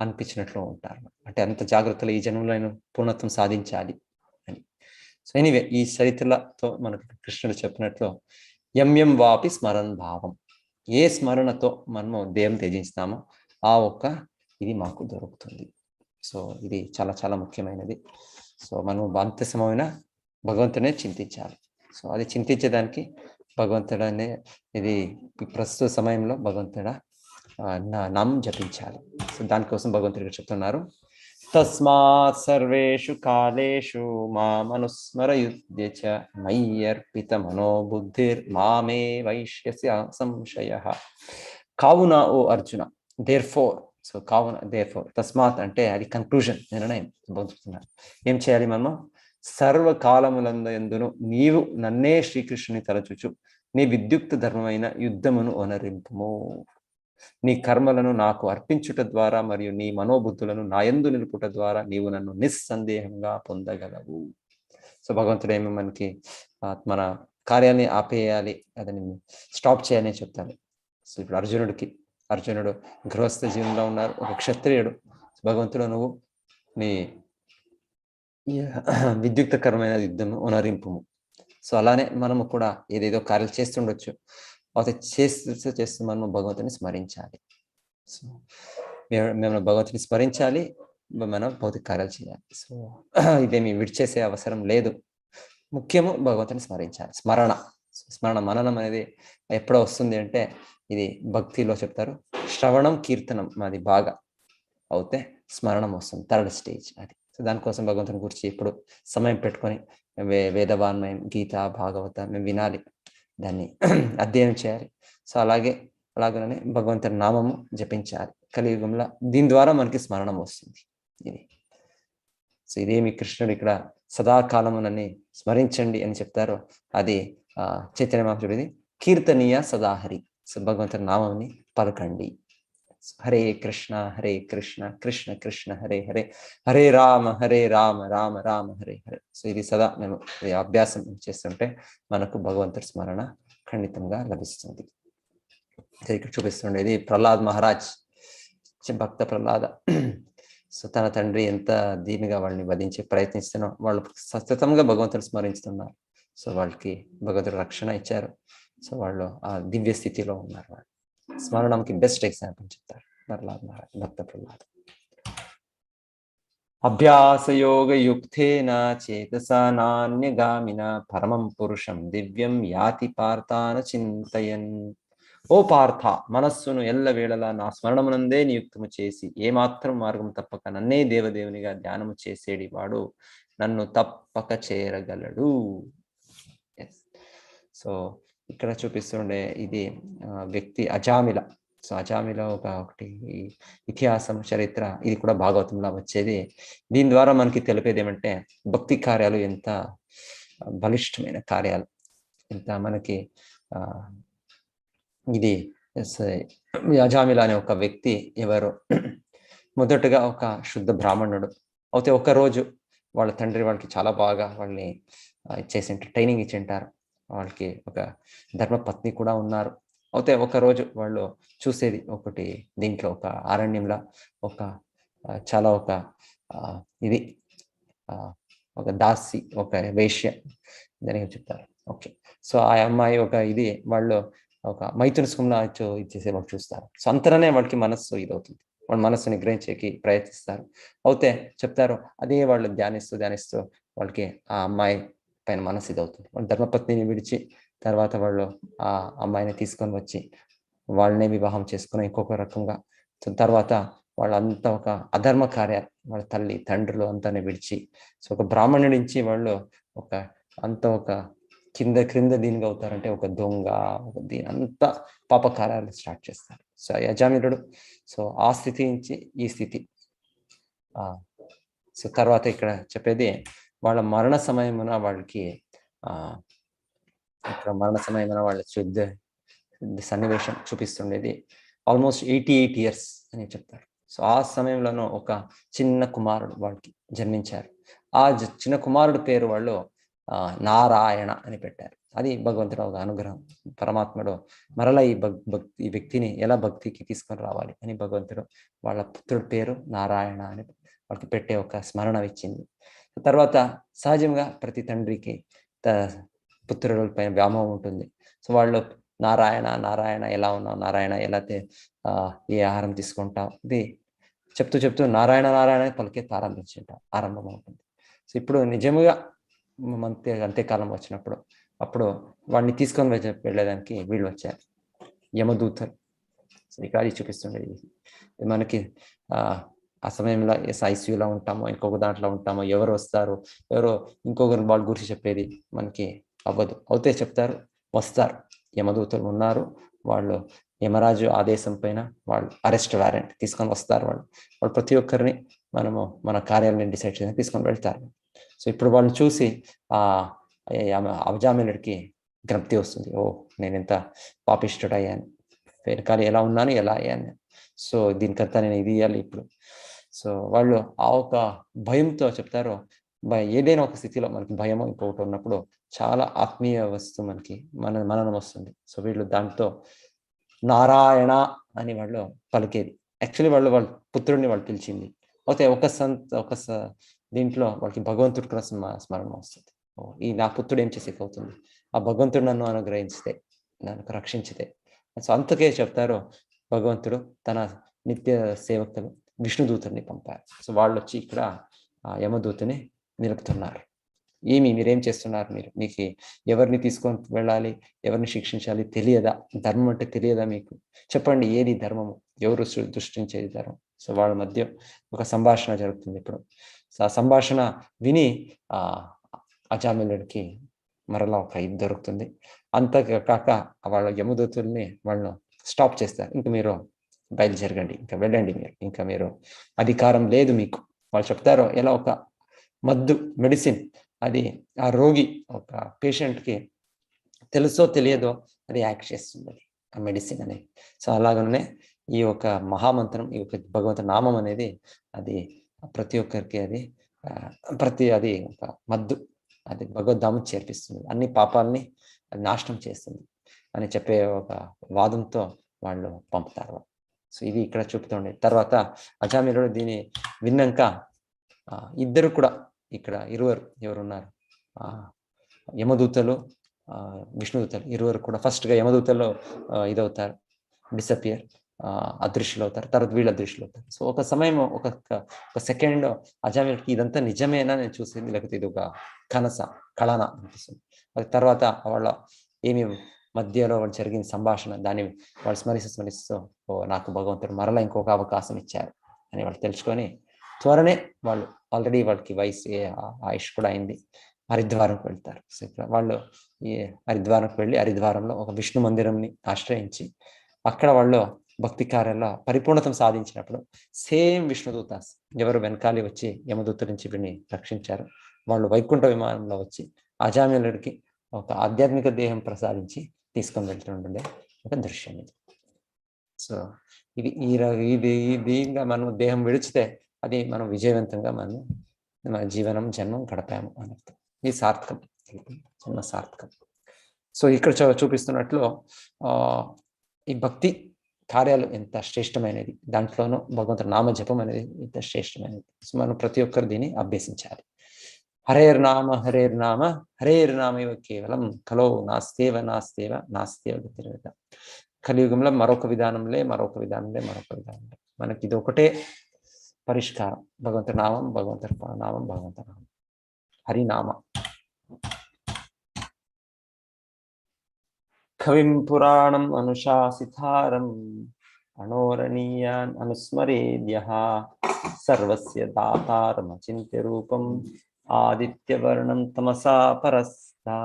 అనిపించినట్లు ఉంటారు. అంటే అంత జాగ్రత్తలు ఈ జన్మలో నేను పూర్ణత్వం సాధించాలి అని. సో ఎనీవే ఈ చరిత్రలతో మనకు కృష్ణుడు చెప్పినట్లు ఎం వాపి స్మరణ భావం, ఏ స్మరణతో మనము దేహం త్యజిస్తామో ఆ ఒక్క ఇది మాకు దొరుకుతుంది. సో ఇది చాలా చాలా ముఖ్యమైనది. సో మనం అంత్య సమయమైన భగవంతునే చింతించాలి. సో అది చింతించేదానికి భగవంతుడనే ఇది ప్రస్తుత సమయంలో భగవంతుడ నామం జపించాలి. సో దానికోసం భగవంతుడు చెప్తున్నారు, తస్మాత్ సర్వేషు కాలేషు మామనుస్మరయుధ్య చ మయ్యర్పిత మనోబుద్ధిర్ మామే వైష్యస్య సంశయః. కావున ఓ అర్జున, దేర్ఫోర్. సో కావున దేర్ఫోర్, తస్మాత్ అంటే అది కన్క్లూజన్, నిర్ణయం. చెప్తున్నారు ఏం చేయాలి మనము, సర్వకాలములందును నీవు నన్నే శ్రీకృష్ణుని తలచుచు నీ విద్యుక్త ధర్మమైన యుద్ధమును ఓనరింపుము. నీ కర్మలను నాకు అర్పించుట ద్వారా మరియు నీ మనోబుద్ధులను నాయందు నిలుపుట ద్వారా నీవు నన్ను నిస్సందేహంగా పొందగలవు. సో భగవంతుడు ఏమో మనకి మన కార్యాన్ని ఆపేయాలి, అదని స్టాప్ చేయాలని చెప్తాడు. సో ఇప్పుడు అర్జునుడు గృహస్థ జీవనంలో ఉన్నారు, ఒక క్షత్రియుడు. భగవంతుడు నువ్వు నీ విద్యుక్తకరమైన యుద్ధము ఓనరింపుము. సో అలానే మనము కూడా ఏదేదో కార్యాలు చేస్తుండొచ్చు, అయితే చేస్తూ మనము భగవంతుని స్మరించాలి. సో మేము భగవంతుని స్మరించాలి, మనం భౌతిక కార్యాలు చేయాలి. సో ఇదేమి విడిచేసే అవసరం లేదు, ముఖ్యము భగవంతుని స్మరించాలి. స్మరణ మననం అనేది ఎప్పుడో వస్తుంది అంటే ఇది భక్తిలో చెప్తారు, శ్రవణం కీర్తనం మాది బాగా అవుతే స్మరణం వస్తుంది, థర్డ్ స్టేజ్ అది. సో దానికోసం భగవంతుని గురించి ఇప్పుడు సమయం పెట్టుకొని వేదవాన్మయం, గీత, భాగవత మేము వినాలి, దాన్ని అధ్యయనం చేయాలి. సో అలాగనే భగవంతుని నామము జపించాలి కలియుగంలో. దీని ద్వారా మనకి స్మరణం వస్తుంది ఇది. సో ఇదేమి కృష్ణుడు ఇక్కడ సదాకాలమునని స్మరించండి అని చెప్తారో అది చైతన్య మహాప్రభుది కీర్తనీయ సదాహరి. సో భగవంతుని నామంని పలకండి. హరే కృష్ణ కృష్ణ కృష్ణ హరే హరే, హరే రామ రామ రామ హరే హరే. సో ఇది సదా మేము అభ్యాసం చేస్తుంటే మనకు భగవంతుడి స్మరణ ఖండితంగా లభిస్తుంది. ఇక్కడ చూపిస్తుండేది ప్రహ్లాద్ మహారాజ్, భక్త ప్రహ్లాద. సో తన తండ్రి ఎంత దీనిగా వాళ్ళని వధించే ప్రయత్నిస్తున్నా వాళ్ళు సతతంగా భగవంతుని స్మరిస్తున్నారు. సో వాళ్ళకి భగవంతుడు రక్షణ ఇచ్చారు. సో వాళ్ళు ఆ దివ్య స్థితిలో ఉన్నారు. వాళ్ళు స్మరణంకి బెస్ట్ ఎగ్జాంపుల్ చెప్తారు ప్రహ్లాద్ మహారాజ్, భక్త ప్రహ్లాద్. అభ్యాసయోగయుక్తేన చేతసా నాన్యగామిన పరమం పురుషం దివ్యం యాతి పార్థాన చింతయన్. ఓ పార్థ, మనస్సును ఎల్లవేళలా నా స్మరణమునందే నియుక్తము చేసి ఏమాత్రం మార్గం తప్పక నన్నే దేవదేవునిగా ధ్యానము చేసేడి వాడు నన్ను తప్పక చేరగలడు. సో ఇక్కడ చూపిస్తుండే ఇది వ్యక్తి అజామిల. సో అజామిల ఒకటి ఇతిహాసం చరిత్ర, ఇది కూడా భాగవతంలో వచ్చేది. దీని ద్వారా మనకి తెలిపేది ఏమంటే భక్తి కార్యాలు ఎంత బలిష్టమైన కార్యాలు, ఎంత మనకి ఇది అజామిల అనే ఒక వ్యక్తి ఎవరు, మొదటగా ఒక శుద్ధ బ్రాహ్మణుడు. అయితే ఒకరోజు వాళ్ళ తండ్రి వాళ్ళకి చాలా బాగా వాళ్ళని ట్రైనింగ్ ఇచ్చింటారు. వాళ్ళకి ఒక ధర్మపత్ని కూడా ఉన్నారు. అయితే ఒకరోజు వాళ్ళు చూసేది ఒకటి, దీంట్లో ఒక అరణ్యంలో ఒక చాలా ఒక ఇది ఒక దాసి, ఒక వేశ్య దానికి చెప్తారు. ఓకే, సో ఆ అమ్మాయి ఒక ఇది వాళ్ళు ఒక మైథున సుఖంలో ఇచ్చేసే వాళ్ళు చూస్తారు. సో అంతలోనే వాళ్ళకి మనస్సు ఇదవుతుంది, వాళ్ళ మనస్సుని గ్రహించేకి ప్రయత్నిస్తారు. అయితే చెప్తారు, అదే వాళ్ళు ధ్యానిస్తూ వాళ్ళకి ఆ అమ్మాయి పైన మనసు ఇదవుతుంది. వాళ్ళ ధర్మపత్నిని విడిచి తర్వాత వాళ్ళు ఆ అమ్మాయిని తీసుకొని వచ్చి వాళ్ళనే వివాహం చేసుకుని ఇంకొక రకంగా తర్వాత వాళ్ళంతా ఒక అధర్మ కార్యాలు, వాళ్ళ తల్లి తండ్రులు అంతానే విడిచి, సో ఒక బ్రాహ్మణుడి నుంచి వాళ్ళు ఒక అంత ఒక క్రింద దీనిగా అవుతారంటే ఒక దొంగ, ఒక దీని అంతా పాపకార్యాలు స్టార్ట్ చేస్తారు. సో యజామిలుడు సో ఆ స్థితి నుంచి ఈ స్థితి. సో తర్వాత ఇక్కడ చెప్పేది వాళ్ళ మరణ సమయమున వాళ్ళకి ఇక్కడ మరణ సమయమున వాళ్ళ యుద్ధ సన్నివేశం చూపిస్తుండేది. ఆల్మోస్ట్ 88 years అని చెప్తారు. సో ఆ సమయంలోనూ ఒక చిన్న కుమారుడు వాళ్ళకి జన్మించారు. ఆ చిన్న కుమారుడు పేరు వాళ్ళు నారాయణ అని పెట్టారు. అది భగవంతుడు ఒక అనుగ్రహం. పరమాత్ముడు మరలా ఈ వ్యక్తిని ఎలా భక్తికి తీసుకొని రావాలి అని భగవంతుడు వాళ్ళ పుత్రుడి పేరు నారాయణ అని వాళ్ళకి పెట్టే ఒక స్మరణ ఇచ్చింది. తర్వాత సహజంగా ప్రతి తండ్రికి పుత్రుల పైన వ్యామోహం ఉంటుంది. సో వాళ్ళు నారాయణ నారాయణ ఎలా ఉన్నావు, నారాయణ ఎలా ఏ ఆహారం తీసుకుంటావు, ఇది చెప్తూ నారాయణ నారాయణ పలికే ఆరంభం అవుతుంది. సో ఇప్పుడు నిజముగా అంత్యకాలం వచ్చినప్పుడు అప్పుడు వాడిని తీసుకొని వెళ్ళేదానికి వీళ్ళు వచ్చారు, యమదూతలు. సో ఇక్కడ చూపిస్తుండేది మనకి ఆ సమయంలో ఐసీయూలో ఉంటామో ఇంకొక దాంట్లో ఉంటామో, ఎవరు వస్తారు ఎవరో ఇంకొకరు వాళ్ళ గురించి చెప్పేది మనకి అవ్వదు. అవుతే చెప్తారు, వస్తారు, యమదూతలు ఉన్నారు, వాళ్ళు యమరాజు ఆదేశం పైన వాళ్ళు అరెస్ట్ వారెంట్ తీసుకొని వస్తారు. వాళ్ళు ప్రతి ఒక్కరిని మనము మన కార్యాలను డిసైడ్ చేసి తీసుకొని వెళ్తారు. సో ఇప్పుడు వాళ్ళు చూసి అజామిలుడికి జ్ఞప్తి వస్తుంది, ఓ నేను ఎంత పాపిష్టుడయ్యాను, వెనకాల ఎలా ఉన్నాను, ఎలా అయ్యాను, సో దీనికంతా నేను ఇది ఇవ్వాలి ఇప్పుడు. సో వాళ్ళు ఆ ఒక భయంతో చెప్తారు, ఏదైనా ఒక స్థితిలో మనకి భయమో ఇంకొకటి ఉన్నప్పుడు చాలా ఆత్మీయ వస్తువు మనకి మననం వస్తుంది. సో వీళ్ళు దాంతో నారాయణ అని వాళ్ళు పలికేది. యాక్చువల్లీ వాళ్ళ పుత్రుడిని వాళ్ళు పిలిచింది. అయితే ఒక దీంట్లో వాళ్ళకి భగవంతుడి కూడా స్మరణ వస్తుంది. ఈ నా పుత్రుడు ఏం చేసేకి అవుతుంది, ఆ భగవంతుడు నన్ను అనుగ్రహించితే, నన్ను రక్షించితే. సో అంతకే చెప్తారు, భగవంతుడు తన నిత్య సేవకులు విష్ణుదూతుని పంపారు. సో వాళ్ళు వచ్చి ఇక్కడ యమదూతని నిలుపుతున్నారు. మీరేం చేస్తున్నారు, మీకు ఎవరిని తీసుకొని వెళ్ళాలి, ఎవరిని శిక్షించాలి తెలియదా, ధర్మం అంటే తెలియదా మీకు, చెప్పండి ఏది ధర్మము, ఎవరు దృష్టించేది ధర్మం. సో వాళ్ళ మధ్య ఒక సంభాషణ జరుగుతుంది. ఇప్పుడు సో ఆ సంభాషణ విని అజామిలుడికి మరలా ఒక ఇది దొరుకుతుంది. అంత కాక వాళ్ళ యమదూతుల్ని వాళ్ళు స్టాప్ చేస్తారు, ఇంక మీరు బయలుదేరగండి, ఇంకా వెళ్ళండి, ఇంకా మీరు అధికారం లేదు మీకు. వాళ్ళు చెప్తారు ఎలా ఒక మద్దు మెడిసిన్, అది ఆ రోగి ఒక పేషెంట్కి తెలుసో తెలియదో అది యాక్ట్ చేస్తుంది, అది ఆ మెడిసిన్ అనేది. సో అలాగనే ఈ యొక్క మహామంత్రం, ఈ యొక్క భగవంతు నామం అనేది అది ప్రతి ఒక్కరికి అది ఒక మద్దు, అది భగవద్ధామం చేర్పిస్తుంది, అన్ని పాపాలని అది నాశనం చేస్తుంది అని చెప్పే ఒక వాదంతో వాళ్ళు పంపుతారు. సో ఇది ఇక్కడ చూపుతుండే. తర్వాత అజామిలుడు దీన్ని విన్నాక ఇద్దరు కూడా ఇక్కడ ఇరువురు ఎవరున్నారు, యమదూతలు విష్ణుదూతలు ఇరువురు కూడా ఫస్ట్గా యమదూతలు ఇదవుతారు, డిసపియర్. అదృశ్యులు అవుతారు, తర్వాత వీళ్ళు అదృశ్యులు అవుతారు. సో ఒక సమయం ఒక సెకండ్ అజామిల్కి ఇదంతా నిజమేనా నేను చూసింది, లేకపోతే ఇది ఒక కళన అనిపిస్తుంది. అది తర్వాత వాళ్ళ ఏమి మధ్యలో వాళ్ళు జరిగిన సంభాషణ దాన్ని వాళ్ళు స్మరిస్తూ నాకు భగవంతుడు మరలా ఇంకొక అవకాశం ఇచ్చారు అని వాళ్ళు తెలుసుకొని త్వరనే వాళ్ళు ఆల్రెడీ వాళ్ళకి వయసు ఆయుష్ కూడా అయింది, హరిద్వారంకి వెళ్తారు. సో ఇక్కడ వాళ్ళు ఈ హరిద్వారంకి వెళ్ళి హరిద్వారంలో ఒక విష్ణు మందిరంని ఆశ్రయించి అక్కడ వాళ్ళు భక్తి కార్యాల్లో పరిపూర్ణతను సాధించినప్పుడు సేమ్ విష్ణుదూత ఎవరు వెనకాలి వచ్చి యమదూత నుంచి వీడిని రక్షించారు, వాళ్ళు వైకుంఠ విమానంలో వచ్చి అజామిలుడికి ఒక ఆధ్యాత్మిక దేహం ప్రసాదించి తీసుకొని వెళ్తుండే ఒక దృశ్యం ఇది. సో ఇది దీనిగా మనం దేహం విడిచితే అది మనం విజయవంతంగా మన జీవనం జన్మం గడపాము అని అర్థం. ఇది సార్థకం, జన్మ సార్థకం. సో ఇక్కడ చూపిస్తున్నట్లు ఈ భక్తి కార్యాలు ఎంత శ్రేష్టమైనది, దాంట్లోనూ భగవంతుడి నామ జపం అనేది ఎంత శ్రేష్టమైనది. సో మనం ప్రతి ఒక్కరు దీన్ని అభ్యసించాలి. హరేర్నామ హరేర్నామ ఇవ కేవలం కలో నాస్తేవ గతిరేద. కలియుగంలో మరొక విధానంలే మనకి ఇది ఒకటే పరిష్కారం, భగవంతుడి నామం, భగవంతుడి నామం, హరినామ. కవిం పురాణం అనుశాసితారం అనోరణీయాన్ అనుస్మరేద్యః సర్వస్య దాతారం అచింత్య రూపం ఆదిత్యవర్ణం తమసా పరస్తా.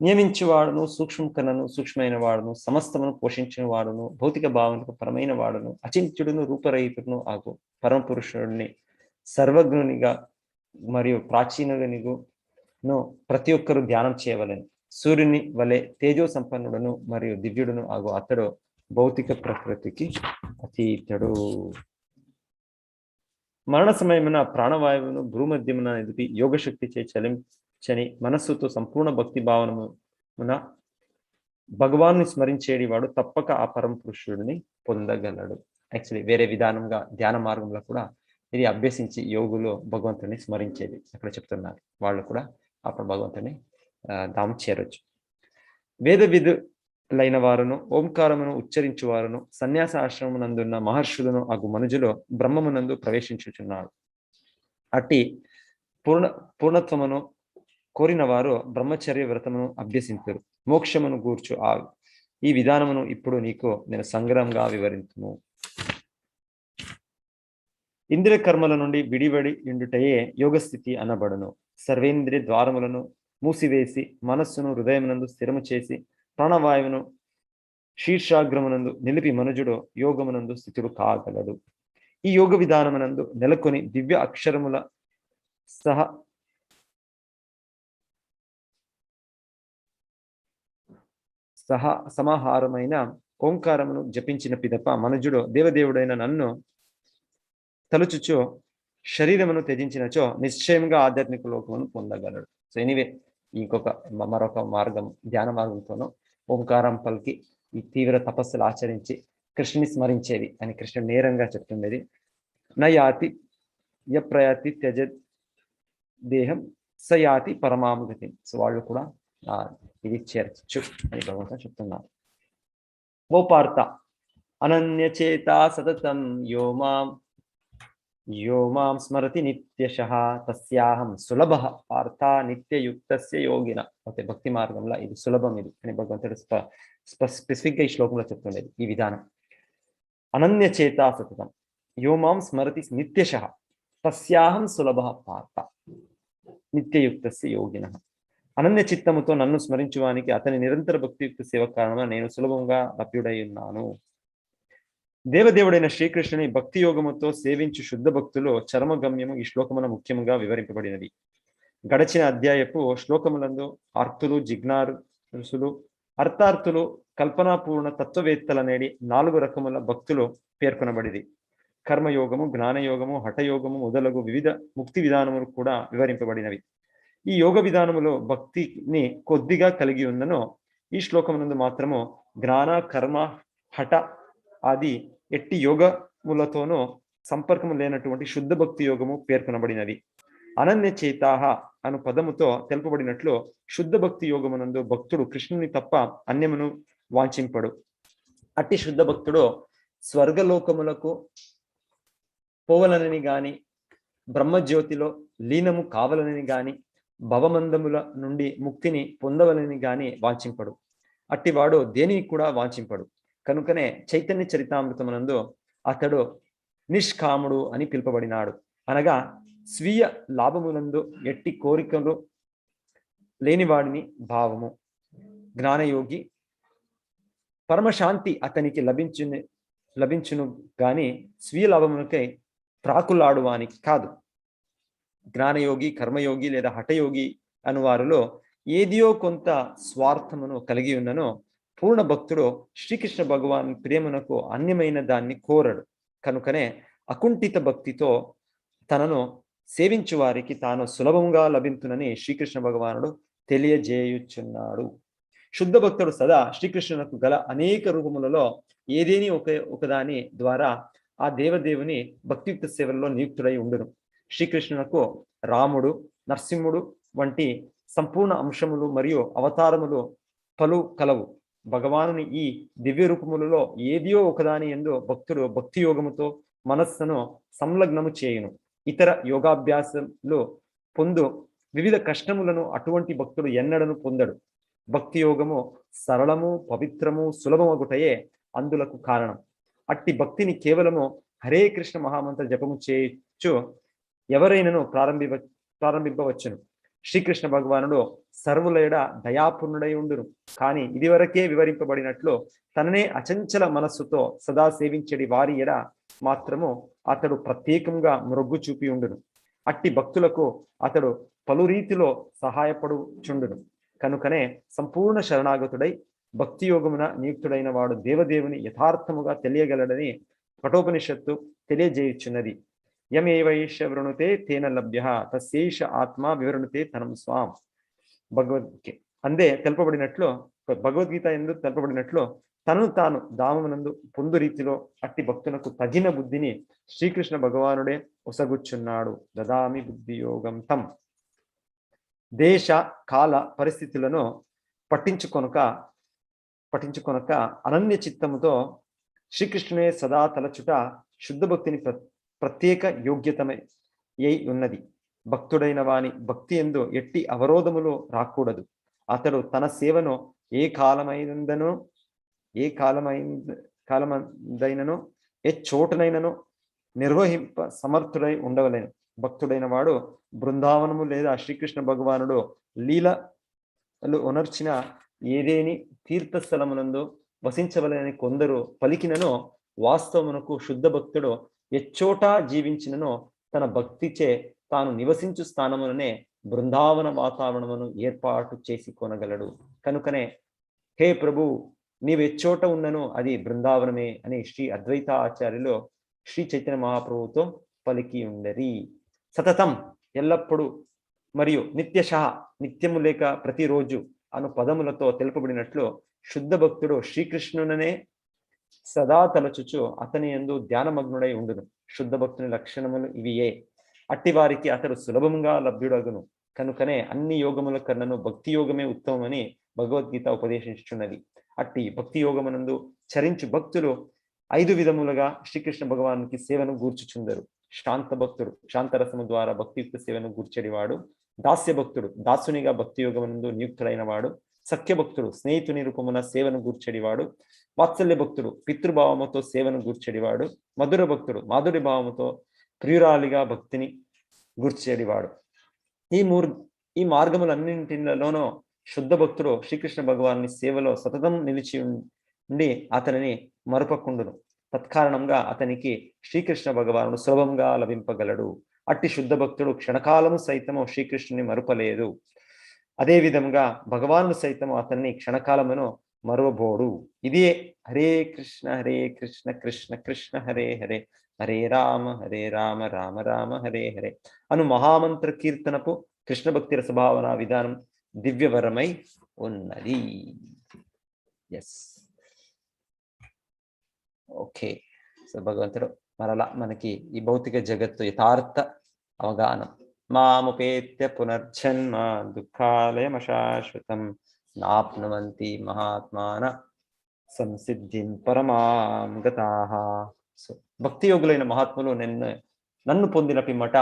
నియమించువాడును, సూక్ష్మకరణను, సూక్ష్మైన వాడును, సమస్తమును పోషించిన వాడును, భౌతిక భావనకు పరమైన వాడును, అచింత్యుడును, రూపరహితుడును ఆగు పరమపురుషుడిని సర్వజ్ఞునిగా మరియు ప్రాచీనగును ప్రతి ఒక్కరూ ధ్యానం చేయవలెను. సూర్యుని వలె తేజో సంపన్నుడును మరియు దివ్యుడును ఆగు అతడు భౌతిక ప్రకృతికి అతీతుడు. మరణ సమయమున ప్రాణవాయువును భూమధ్యమున ఎదుటి యోగశక్తి చే చలించని మనస్సుతో సంపూర్ణ భక్తి భావనమున భగవాన్ని స్మరించేడి వాడు తప్పక ఆ పరమ పురుషుడిని పొందగలడు. యాక్చువల్లీ వేరే విధానంగా ధ్యాన మార్గంలో కూడా ఇది అభ్యసించి యోగులు భగవంతుని స్మరించేది అక్కడ చెప్తున్నారు. వాళ్ళు కూడా అప్పుడు భగవంతుని దాము చేరొచ్చు. వేద విధులైన వారును, ఓంకారమును ఉచ్చరించు వారును, సన్యాస ఆశ్రమమునందున్న మహర్షులను అగు మనుజులో బ్రహ్మమునందు ప్రవేశించుచున్నాడు. అట్టి పూర్ణత్వమును కోరిన వారు బ్రహ్మచర్య వ్రతమును అభ్యసించరు. మోక్షమును గూర్చు ఈ విధానమును ఇప్పుడు నీకు నేను సంగ్రహంగా వివరించును. ఇంద్రియ కర్మల నుండి విడివడి ఉండుటయే యోగస్థితి అనబడును. సర్వేంద్రియ ద్వారములను మూసివేసి మనస్సును హృదయమునందు స్థిరము చేసి ప్రాణవాయువును శీర్షాగ్రమునందు నిలిపి మనుజుడు యోగమునందు స్థితుడు కాగలడు. ఈ యోగ విధానమునందు నెలకొని దివ్య అక్షరముల సమాహారమైన ఓంకారమును జపించిన పిదప మనుజుడు దేవదేవుడైన నన్ను తలుచుచో శరీరమును త్యజించినచో నిశ్చయంగా ఆధ్యాత్మిక లోకమును పొందగలడు. సో ఎనీవే మరొక మార్గం ధ్యాన మార్గంతోనూ ఓంకారం పలికి ఈ తీవ్ర తపస్సులు ఆచరించి కృష్ణుని స్మరించేది అని కృష్ణుడు నేరంగా చెప్తుండేది. నయాతి యప్రయాతి త్యజ దేహం సయాతి పరమామగతి. సో వాళ్ళు కూడా ఇది చేర్చు అని భగవంతుడు చెప్తున్నారు. ఓ పార్థ అనన్యచేత సతతం యో మాం స్మరతి నిత్యశః తస్యాహం సులభః పార్థ నిత్యయుక్తస్య యోగిన. ఓకే, భక్తి మార్గంలో ఇది సులభం ఇది అని భగవంతుడు స్పెసిఫిక్గా ఈ శ్లోకంలో చెప్తుండేది. ఈ విధానం అనన్యచేత సతతం యో మాం స్మరతి నిత్యశః తస్యాహం సులభః పార్థ నిత్యయుక్తస్య యోగిన. అనన్య చిత్తముతో నన్ను స్మరించువానికి అతని నిరంతర భక్తియుక్త సేవ కారణంగా నేను సులభంగా లభ్యుడై ఉన్నాను. దేవదేవుడైన శ్రీకృష్ణుని భక్తి యోగముతో సేవించు శుద్ధ భక్తులు చరమగమ్యము ఈ శ్లోకమున ముఖ్యముగా వివరింపబడినది. గడచిన అధ్యాయపు శ్లోకములందు ఆర్తులు, జిజ్ఞాసులు, అర్థార్థులు, కల్పనాపూర్ణ తత్వవేత్తలనేది 4 రకముల భక్తులు పేర్కొనబడిది. కర్మయోగము, జ్ఞానయోగము, హఠయోగము మొదలగు వివిధ ముక్తి విధానములు కూడా వివరింపబడినవి. ఈ యోగ విధానములో భక్తిని కొద్దిగా కలిగి ఉందనో ఈ శ్లోకమునందు మాత్రము జ్ఞాన, కర్మ, హఠ ఆది ఎట్టి యోగములతోనూ సంపర్కము లేనటువంటి శుద్ధ భక్తి యోగము పేర్కొనబడినది. అనన్య చేతాహ అను పదముతో తెలుపబడినట్లు శుద్ధ భక్తి యోగమునందు భక్తుడు కృష్ణుని తప్ప అన్యమును వాంఛింపడు. అట్టి శుద్ధ భక్తుడు స్వర్గలోకములకు పోవలనని గాని బ్రహ్మజ్యోతిలో లీనము కావలనని గాని భవమందముల నుండి ముక్తిని పొందవలని గాని వాంఛింపడు. అట్టివాడు దేనిని కూడా వాంఛింపడు. కనుకనే చైతన్య చరితామృతమునందు అతడు నిష్కాముడు అని పిలుపబడినాడు. అనగా స్వీయ లాభములందు ఎట్టి కోరికలు లేనివాడిని భావము. జ్ఞానయోగి పరమశాంతి అతనికి లభించును గాని స్వీయ లాభములకై ప్రాకులాడువానికి కాదు. జ్ఞానయోగి, కర్మయోగి లేదా హఠయోగి అను వారిలో ఏదియో కొంత స్వార్థమును కలిగి ఉన్ననో పూర్ణ భక్తుడు శ్రీకృష్ణ భగవాన్ ప్రేమనకు అన్యమైన దాన్ని కోరడు. కనుకనే అకుంఠిత భక్తితో తనను సేవించు వారికి తాను సులభంగా లభించునని శ్రీకృష్ణ భగవానుడు తెలియజేయుచున్నాడు. శుద్ధ భక్తుడు సదా శ్రీకృష్ణునకు గల అనేక రూపములలో ఏదేని ఒకదాని ద్వారా ఆ దేవదేవుని భక్తియుక్త సేవల్లో నియుక్తుడై ఉండును. శ్రీకృష్ణునకు రాముడు, నరసింహుడు వంటి సంపూర్ణ అంశములు మరియు అవతారములు పలు కలవు. భగవానుని ఈ దివ్య రూపములలో ఏదియో ఒకదాని యందు భక్తుడు భక్తి యోగముతో మనస్సును సంలగ్నము చేయును. ఇతర యోగాభ్యాసములు పొందు వివిధ కష్టములను అటువంటి భక్తుడు ఎన్నడను పొందడు. భక్తి యోగము సరళము, పవిత్రము, సులభమగుటయే అందులకు కారణం. అట్టి భక్తిని కేవలము హరే కృష్ణ మహామంత్ర జపము చేయొచ్చు ఎవరైనను ప్రారంభింపవచ్చును. శ్రీకృష్ణ భగవానుడు సర్వులయడ దయాపూర్ణుడై ఉండును. కానీ ఇదివరకే వివరింపబడినట్లు తననే అచంచల మనస్సుతో సదా సేవించడి వారి ఎడ మాత్రము అతడు ప్రత్యేకంగా మొగ్గు చూపి ఉండును. అట్టి భక్తులకు అతడు పలు రీతిలో సహాయపడుచుండును. కనుకనే సంపూర్ణ శరణాగతుడై భక్తి యోగమున నియుక్తుడైన వాడు దేవదేవుని యథార్థముగా తెలియగలడని కఠోపనిషత్తు తెలియజేయుచున్నది. యమేవైష వృణుతే తేన లభ్య తస్యేష ఆత్మ వివృణుతే తనం స్వాం. భగవద్గీత అందే తెలుపబడినట్లు, భగవద్గీత ఎందుకు తెలుపబడినట్లు తనను తాను దామమునందు పొందు రీతిలో అట్టి భక్తునకు తగిన బుద్ధిని శ్రీకృష్ణ భగవానుడే ఒసగుచున్నాడు. దదామి బుద్ధి యోగం తం. దేశ కాల పరిస్థితులను పట్టించుకొనక అనన్య చిత్తముతో శ్రీకృష్ణునే సదా తలచుట శుద్ధ భక్తిని ప్రత్యేక యోగ్యతమై ఉన్నది. భక్తుడైన వాని భక్తి యందు ఎట్టి అవరోధములు రాకూడదు. అతడు తన సేవను ఏ కాలమైందైనను ఏ చోటనైనను నిర్వహింప సమర్థుడై ఉండవలేను. భక్తుడైన వాడు బృందావనము లేదా శ్రీకృష్ణ భగవానుడు లీలలు ఉనర్చిన ఏదేని తీర్థస్థలమునందు వసించవలని కొందరు పలికినను వాస్తవమునకు శుద్ధ భక్తుడు ఎచ్చోటా జీవించినను తన భక్తిచే తాను నివసించు స్థానములనే బృందావన వాతావరణమును ఏర్పాటు చేసి కొనగలడు. కనుకనే హే ప్రభు, నీవెచ్చోట ఉన్నను అది బృందావనమే అని శ్రీ అద్వైత ఆచార్యులు శ్రీ చైతన్య మహాప్రభుతో పలికి ఉండరి. సతతం ఎల్లప్పుడు మరియు నిత్యశః నిత్యము లేక ప్రతిరోజు అను పదములతో తెలుపబడినట్లు శుద్ధ భక్తుడు శ్రీకృష్ణుననే సదా తలచుచు అతని యందు ధ్యానమగ్నుడై ఉండును. శుద్ధ భక్తుని లక్షణములు ఇవియే. అట్టి వారికి అతడు సులభంగా లభ్యుడగును. కనుకనే అన్ని యోగముల కన్నను భక్తి యోగమే ఉత్తమమని భగవద్గీత ఉపదేశించుచున్నది. అట్టి భక్తి యోగమునందు చరించు భక్తులు 5 విధములుగా శ్రీకృష్ణ భగవానికి సేవను గూర్చుచుందరు. శాంత భక్తుడు శాంతరసము ద్వారా భక్తియుక్త సేవను గూర్చెడివాడు. దాస్య భక్తుడు దాసునిగా భక్తి యోగమునందు నియుక్తుడైన వాడు. సఖ్య భక్తుడు స్నేహితుని రూపమున సేవను గూర్చెడివాడు. వాత్సల్య భక్తుడు పితృభావముతో సేవను గూర్చెడివాడు. మధుర భక్తుడు మాధురి భావముతో ప్రియురాలిగా భక్తిని గూర్చెడివాడు. ఈ మార్గములన్నింటిలోనూ శుద్ధ భక్తుడు శ్రీకృష్ణ భగవాన్ని సేవలో సతతం నిలిచి ఉండి అతనిని మరుపకుండును. తత్కారణంగా అతనికి శ్రీకృష్ణ భగవానుడు సులభంగా లభింపగలడు. అట్టి శుద్ధ భక్తుడు క్షణకాలము సైతము శ్రీకృష్ణుని మరుపలేదు. అదే విధంగా భగవానుడు సైతము అతన్ని క్షణకాలమును మరువబోడు. ఇదే హరే కృష్ణ కృష్ణ కృష్ణ హరే హరే హరే రామ రామ రామ హరే హరే అను మహామంత్ర కీర్తనపు కృష్ణ భక్తి రసభావన విధానం దివ్యవరమై ఉన్నది. Yes, okay. సో భగవంతుడు మరలా మనకి ఈ భౌతిక జగత్తు యథార్థ అవగాహనం. మాముపేత్య పునర్జన్మ దుఃఖాలయమశాశ్వతం నాప్నువంతి మహాత్మాన సంసిద్ధిం పరమాం గతాః. సో భక్తి యోగులైన మహాత్ములు నన్ను పొందిన పిమ్మట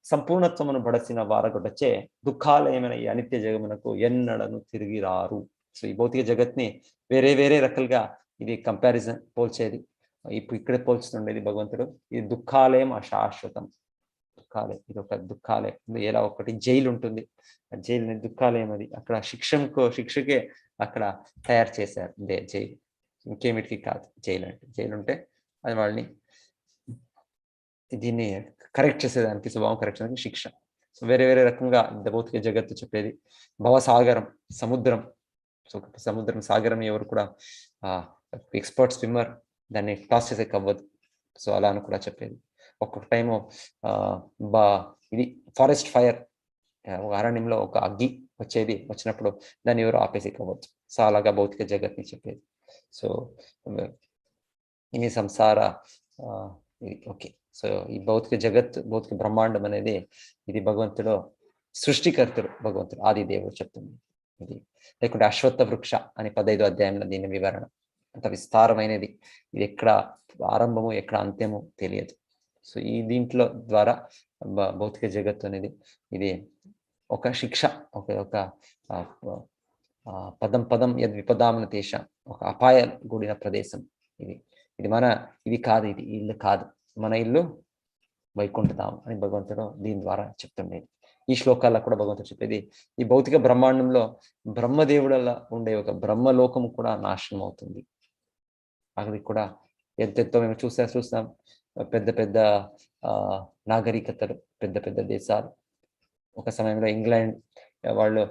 సంపూర్ణత్వమును బడసిన వారగొడచే దుఃఖాలయమైన ఈ అనిత్య జగమునకు ఎన్నడను తిరిగి రారు. సో ఈ భౌతిక జగత్ని వేరే వేరే రకాలుగా ఇది కంపారిజన్ పోల్చేది. ఇప్పుడు ఇక్కడే పోల్చుతుండేది భగవంతుడు. ఇది దుఃఖాలయం అశాశ్వతం. దుఃఖాలయం, ఇది ఒక దుఃఖాలయం. ఎలా ఒకటి జైలు ఉంటుంది, ఆ జైలు దుఃఖాలయం. అది అక్కడ శిక్షకే అక్కడ తయారు చేశారు జైలు, ఇంకేమిటికి కాదు. జైలు ఉంటే అది వాళ్ళని దీన్ని కరెక్ట్ చేసేదానికి, స్వభావం కరెక్ట్ చేయడానికి శిక్ష. సో వేరే వేరే రకంగా భౌతిక జగత్తు చెప్పేది. భవసాగరం, సముద్రం. సో సముద్రం, సాగరం ఎవరు కూడా ఎక్స్పర్ట్ స్విమ్మర్ దాన్ని క్రాస్ చేసే అవ్వదు. సో అలా అని కూడా చెప్పేది. ఒక్కొక్క టైము ఇది ఫారెస్ట్ ఫైర్, ఒక అరణ్యంలో ఒక అగ్గి వచ్చినప్పుడు దాన్ని ఎవరు ఆపేసి అవ్వచ్చు. సో అలాగా భౌతిక జగత్ని చెప్పేది. సో ఇది సంసార ఇది ఓకే. సో ఈ భౌతిక జగత్, భౌతిక బ్రహ్మాండం అనేది ఇది భగవంతుడు సృష్టికర్తడు, భగవంతుడు ఆది దేవుడు చెప్తుంది. ఇది లేకుంటే అశ్వత్థ వృక్ష అని 15వ అధ్యాయంలో దీని వివరణ. అంత విస్తారమైనది. ఇది ఎక్కడ ఆరంభము ఎక్కడ అంత్యము తెలియదు. సో ఈ దీంట్లో ద్వారా భౌతిక జగత్తు అనేది ఇది ఒక శిక్ష, ఒక పదం యద్ విపదాంన దేశ, ఒక అపాయాలు కూడిన ప్రదేశం. ఇది మన ఇది కాదు, ఇది ఇల్లు కాదు, మన ఇల్లు వైకుంఠధామం అని భగవంతుడు దీని ద్వారా చెప్తుండేది. ఈ శ్లోకాల్లో కూడా భగవంతుడు చెప్పేది ఈ భౌతిక బ్రహ్మాండంలో బ్రహ్మదేవుడలా ఉండే ఒక బ్రహ్మలోకము కూడా నాశనం అవుతుంది. అది కూడా ఎంతెంతో మేము చూస్తాం. పెద్ద పెద్ద నాగరికతలు, పెద్ద పెద్ద దేశాలు. ఒక సమయంలో ఇంగ్లాండ్ వాళ్ళు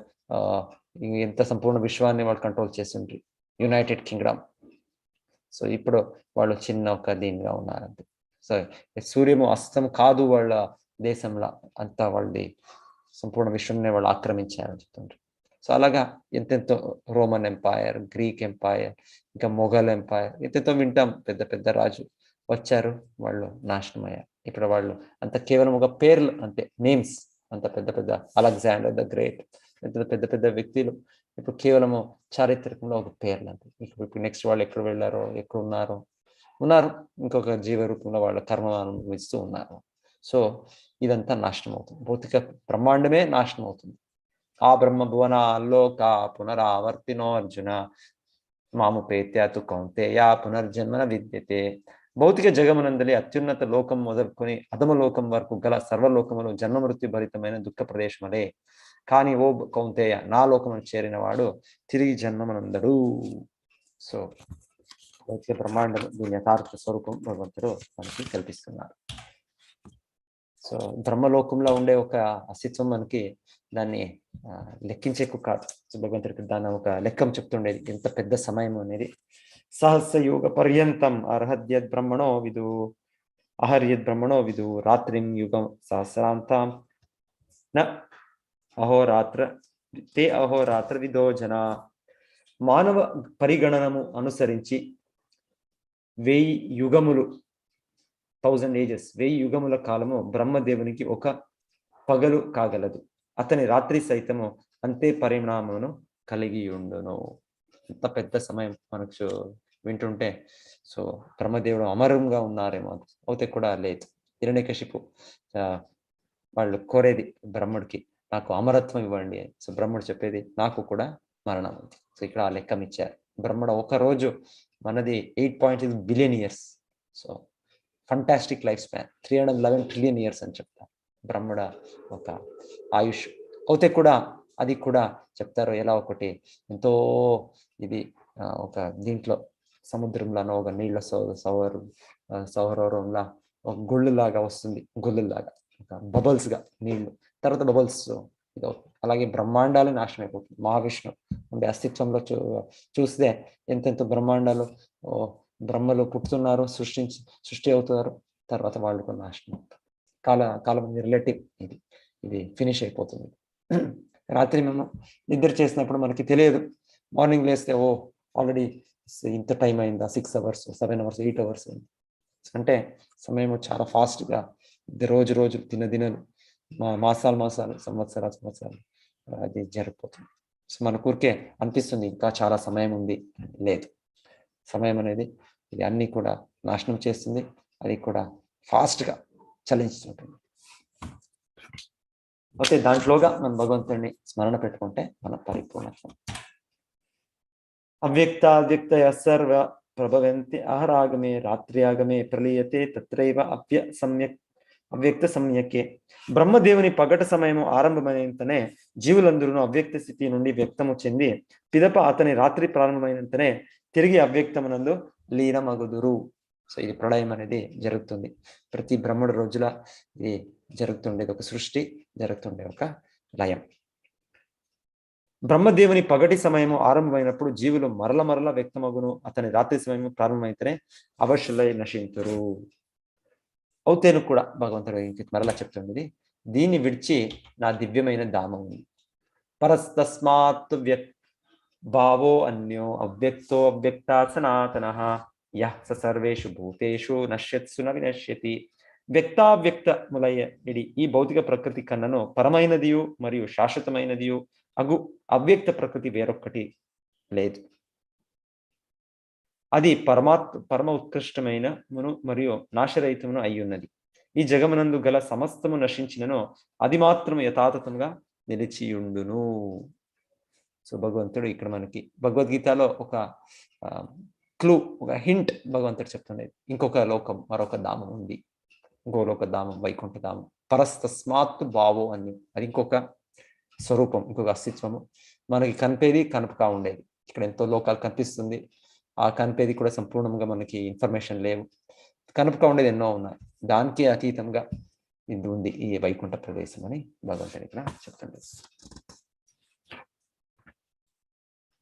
ఎంత సంపూర్ణ విశ్వాన్ని వాళ్ళు కంట్రోల్ చేస్తుండ్రి, యునైటెడ్ కింగ్డమ్. సో ఇప్పుడు వాళ్ళు చిన్న ఒక దీనిగా ఉన్నారంతే. సో సూర్యము అస్తం కాదు వాళ్ళ దేశంలో, అంతా వాళ్ళది సంపూర్ణ విశ్వంని వాళ్ళు ఆక్రమించారని చెప్తుండ్రు. సో అలాగా ఎంతెంతో రోమన్ ఎంపైర్, గ్రీక్ ఎంపైర్, ఇంకా మొఘల్ ఎంపైర్, ఎంతెంతో వింటాం. పెద్ద పెద్ద రాజు వచ్చారు, వాళ్ళు నాశనం అయ్యారు. ఇప్పుడు వాళ్ళు అంత కేవలం ఒక పేర్లు అంతే, నేమ్స్. అంత పెద్ద పెద్ద అలెగ్జాండర్ ద గ్రేట్, పెద్ద పెద్ద వ్యక్తులు ఇప్పుడు కేవలము చారిత్రకంలో ఒక పేర్లు అంతే. ఇప్పుడు నెక్స్ట్ వాళ్ళు ఎక్కడ వెళ్ళారో, ఎక్కడ ఉన్నారు, ఇంకొక జీవ రూపంలో వాళ్ళ కర్మ అనుభవిస్తూ ఉన్నారు. సో ఇదంతా నాశనం అవుతుంది. భౌతిక బ్రహ్మాండమే నాశనం అవుతుంది. ఆ బ్రహ్మ భువన లోక పునరావర్తినో అర్జున మాముపేత్యాతు కౌంతేయ పునర్జన్మన విద్యతే. భౌతిక జగమునందలి అత్యున్నత లోకం మొదలుకొని అధమ లోకం వరకు గల సర్వలోకములు జన్మ మృత్యు భరితమైన దుఃఖ ప్రదేశములే. కానీ ఓ కౌంతేయ, నా లోకమును చేరిన వాడు తిరిగి జన్మనందడు. సో భౌతిక బ్రహ్మాండం దీని యథార్థ స్వరూపం భగవంతుడు మనకి కల్పిస్తున్నారు. సో బ్రహ్మలోకంలో ఉండే ఒక అస్తిత్వం మనకి దాన్ని లెక్కించేకు కాదు. సో భగవంతుడికి దాన్ని ఒక లెక్కం చెప్తుండేది, ఎంత పెద్ద సమయం అనేది. సహస్రయోగ పర్యంతం అర్హద్యద్ బ్రహ్మణో విదు రాత్రిం యుగం సహస్రాంతం న అహోరాత్ర విదో జన. మానవ పరిగణనము అనుసరించి 1000 యుగములు, 1000 ఏజెస్, 1000 యుగముల కాలము బ్రహ్మదేవునికి ఒక పగలు కాగలదు. అతని రాత్రి సైతము అంతే పరిణామమును కలిగి ఉండును. అంత పెద్ద సమయం మనకు వింటుంటే సో బ్రహ్మదేవుడు అమరంగా ఉన్నారేమో అయితే కూడా లేదు. హిరణ్యకశిపు వాళ్ళు కోరేది బ్రహ్ముడికి, నాకు అమరత్వం ఇవ్వండి. సో బ్రహ్ముడు చెప్పేది, నాకు కూడా మరణం ఉంది. సో ఇక్కడ ఆ లెక్కం ఇచ్చారు. బ్రహ్ముడు ఒక రోజు మనది 8.6 billion years. So fantastic life span, 311 trillion years అని చెప్తారు బ్రహ్ముడ ఒక ఆయుష్. అయితే కూడా అది కూడా చెప్తారు ఎలా ఒకటి ఎంతో ఇది ఒక దీంట్లో సముద్రంలోనో ఒక నీళ్ళ సౌరవంలా ఒక గుళ్ళులాగా వస్తుంది, గుళ్ళులాగా ఒక బబుల్స్గా నీళ్లు, తర్వాత బబుల్స్ ఇది. అలాగే బ్రహ్మాండాలు నాశనం అయిపోతుంది. మహావిష్ణు ఉండే అస్తిత్వంలో చూస్తే ఎంతెంత బ్రహ్మాండాలు బ్రహ్మలో పుట్టుతున్నారు, సృష్టి అవుతున్నారు, తర్వాత వాళ్ళు కూడా నాశనం అవుతారు. కాలం రిలేటివ్, ఇది ఫినిష్ అయిపోతుంది. రాత్రి మేము నిద్ర చేసినప్పుడు మనకి తెలియదు, మార్నింగ్ లేస్తే ఆల్రెడీ ఇంత టైం అయిందా, 6 అవర్స్ 7 అవర్స్ 8 అవర్స్ అయింది. అంటే సమయం చాలా ఫాస్ట్గా రోజు దినదినలు మాసాలు సంవత్సరాలు అది జరిగిపోతుంది. సో మన ఊరికే అనిపిస్తుంది ఇంకా చాలా సమయం ఉంది, లేదు. సమయం అనేది ఇది అన్ని కూడా నాశనం చేస్తుంది, అది కూడా ఫాస్ట్గా చలించుతుంటుంది. ఓకే, దాంట్లోగా మనం భగవంతుడిని స్మరణ పెట్టుకుంటే మన పరిపూర్ణత్వం. అవ్యక్తావ్యక్తయ సర్వ ప్రభవంతి అహరాగమే రాత్ర్యాగమే ప్రలీయతే తత్రైవ అవ్యక్త సమ్యకే. బ్రహ్మదేవుని పగట సమయము ఆరంభమైనంతనే జీవులందరూ అవ్యక్త స్థితి నుండి వ్యక్తము చెంది పిదప అతని రాత్రి ప్రారంభమైనంతనే తిరిగి అవ్యక్తమునందు లీనమగుదురు. సో ఇది ప్రళయం అనేది జరుగుతుంది. ప్రతి బ్రహ్మడు రోజుల ఇది జరుగుతుండేది ఒక సృష్టి, జరుగుతుండే ఒక లయం. బ్రహ్మదేవుని పగటి సమయము ఆరంభమైనప్పుడు జీవులు మరల వ్యక్తమగును, అతని రాత్రి సమయము ప్రారంభమైతేనే అవశ్యులై నశింతురు. అవుతేను కూడా భగవంతుడు మరలా చెప్తుంది, దీన్ని విడిచి నా దివ్యమైన ధామం ఉంది. పరస్తస్మాత్ భావో అన్యో అవ్యక్తో అవ్యక్తా సనాతనః యః స సర్వేషు భూతేషు నశ్యత్సు న వినశ్యతి. వ్యక్తావ్యక్తములయ్యడి ఈ భౌతిక ప్రకృతి కన్నను పరమైనదియు మరియు శాశ్వతమైనదియు అగు అవ్యక్త ప్రకృతి వేరొక్కటి లేదు. అది పరమ ఉత్కృష్టమైన మరియు నాశరహితమును అయ్యున్నది. ఈ జగమునందు గల సమస్తము నశించినను అది మాత్రము యథాతథంగా నిలిచియుండును. సో భగవంతుడు ఇక్కడ మనకి భగవద్గీతలో ఒక క్లూ, ఒక హింట్ భగవంతుడు చెప్తుండేది. ఇంకొక లోకం, మరొక ధామం ఉంది, గోలోక ధామం, వైకుంఠ ధామం. పరస్తస్మాత్ భావో అని, అది ఇంకొక స్వరూపం, ఇంకొక అస్తిత్వము. మనకి కనిపేది కనుపగా ఉండేది. ఇక్కడ ఎంతో లోకాలు కనిపిస్తుంది, ఆ కనిపేది కూడా సంపూర్ణంగా మనకి ఇన్ఫర్మేషన్ లేవు. కనుపగా ఉండేది ఎన్నో ఉన్నాయి, దానికి అతీతంగా ఇది ఉంది ఈ వైకుంఠ ప్రదేశం అని భగవంతుడు ఇక్కడ చెప్తుండేది.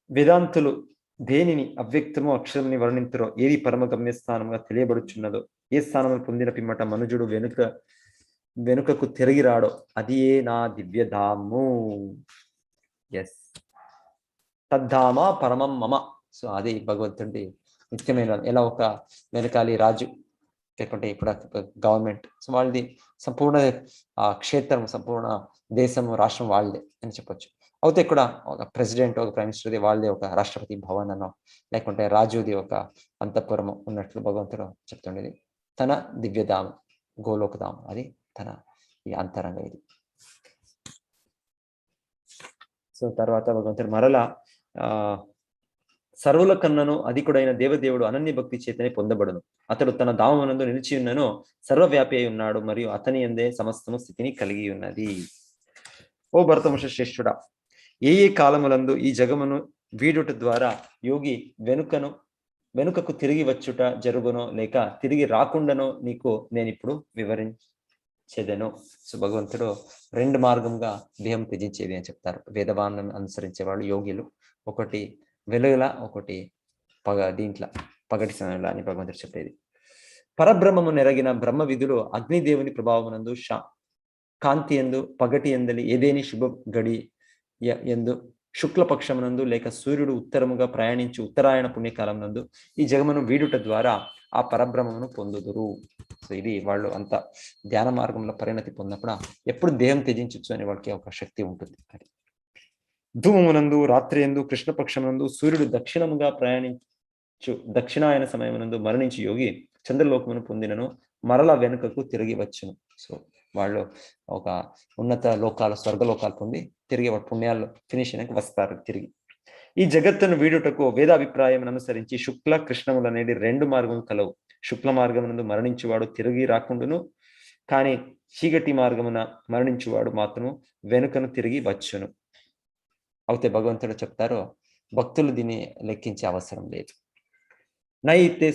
వేదాంతులు దేనిని అవ్యక్తము అక్షరముని వర్ణింతురో, ఏది పరమ గమ్యస్థానంగా తెలియబడుచున్నదో, ఏ స్థానమును పొందిన పిమ్మట మనుజుడు వెనుకకు తిరిగి రాడో అది ఏ నా దివ్యధాము. ఎస్, తద్ధామ పరమం మమ. సో అది భగవంతుడి నిత్యమైన. ఎలా ఒక వెనకాలి రాజు లేకుంటే ఇప్పుడు గవర్నమెంట్, సో వాళ్ళది సంపూర్ణ క్షేత్రం, సంపూర్ణ దేశము, రాష్ట్రం వాళ్ళదే అని చెప్పొచ్చు. అయితే ఇక్కడ ఒక ప్రెసిడెంట్, ఒక ప్రైమ్ మినిస్టర్ది వాళ్ళది ఒక రాష్ట్రపతి భవన్ అనో, లేకుంటే రాజుది ఒక అంతఃపురము ఉన్నట్లు భగవంతుడు చెప్తుండేది. తన దివ్యధామం, గోలోకధామం, అది తన ఈ అంతరంగ ఇది. సో తర్వాత భగవంతుడు మరలా సర్వుల కన్నను అధికుడైన దేవదేవుడు అనన్య భక్తి చేతనే పొందబడును. అతడు తన ధామమునందు నిలిచి ఉన్నను సర్వవ్యాపి అయి ఉన్నాడు, మరియు అతని యందే సమస్తము స్థితిని కలిగి ఉన్నది. ఓ భరతవంశ శ్రేష్ఠుడా, ఏ కాలములందు ఈ జగమును వీడుట ద్వారా యోగి వెనుకకు తిరిగి వచ్చుట జరుగునో లేక తిరిగి రాకుండానో నీకు నేను ఇప్పుడు వివరించేదను. సో భగవంతుడు రెండు మార్గంగా దేహం త్యజించేది అని చెప్తారు వేదవాన్ని అనుసరించే వాళ్ళు, యోగిలు. ఒకటి వెలుగుల, ఒకటి దీంట్లో పగటి సమయంలో అని భగవంతుడు చెప్పేది. పరబ్రహ్మము నెరగిన బ్రహ్మ విధులు అగ్నిదేవుని ప్రభావమునందు కాంతి ఎందు పగటి ఎందలి ఏదేని శుభ గడి ఎందు శుక్లపక్షమునందు లేక సూర్యుడు ఉత్తరముగా ప్రయాణించి ఉత్తరాయణ పుణ్యకాలమునందు ఈ జగమును వీడుట ద్వారా ఆ పరబ్రహ్మమును పొందుదురు. సో ఇది వాళ్ళు అంత ధ్యాన మార్గంలో పరిణతి పొందినప్పుడు ఎప్పుడు దేహం త్యజించవచ్చు అనే వాళ్ళకి ఒక శక్తి ఉంటుంది. అది ధూమమునందు రాత్రి ఎందు కృష్ణపక్షమునందు సూర్యుడు దక్షిణముగా ప్రయాణించు దక్షిణాయన సమయమునందు మరణించి యోగి చంద్రలోకమును పొందినను మరల వెనుకకు తిరిగి వచ్చును. సో వాళ్ళు ఒక ఉన్నత లోకాలు, స్వర్గలోకాలు పొంది తిరిగి వాడు పుణ్యాలు ఫినిష్ అయినాక వస్తారు తిరిగి. ఈ జగత్తును వీడుటకు వేదాభిప్రాయం అనుసరించి శుక్ల కృష్ణములు అనేది రెండు మార్గం కలవు. శుక్ల మార్గమునందు మరణించువాడు తిరిగి రాకుండాను, కానీ చీకటి మార్గమున మరణించువాడు మాత్రము వెనుకను తిరిగి వచ్చును. అయితే భగవంతుడు చెప్తారు, భక్తులు దీన్ని లెక్కించే అవసరం లేదు. నైతే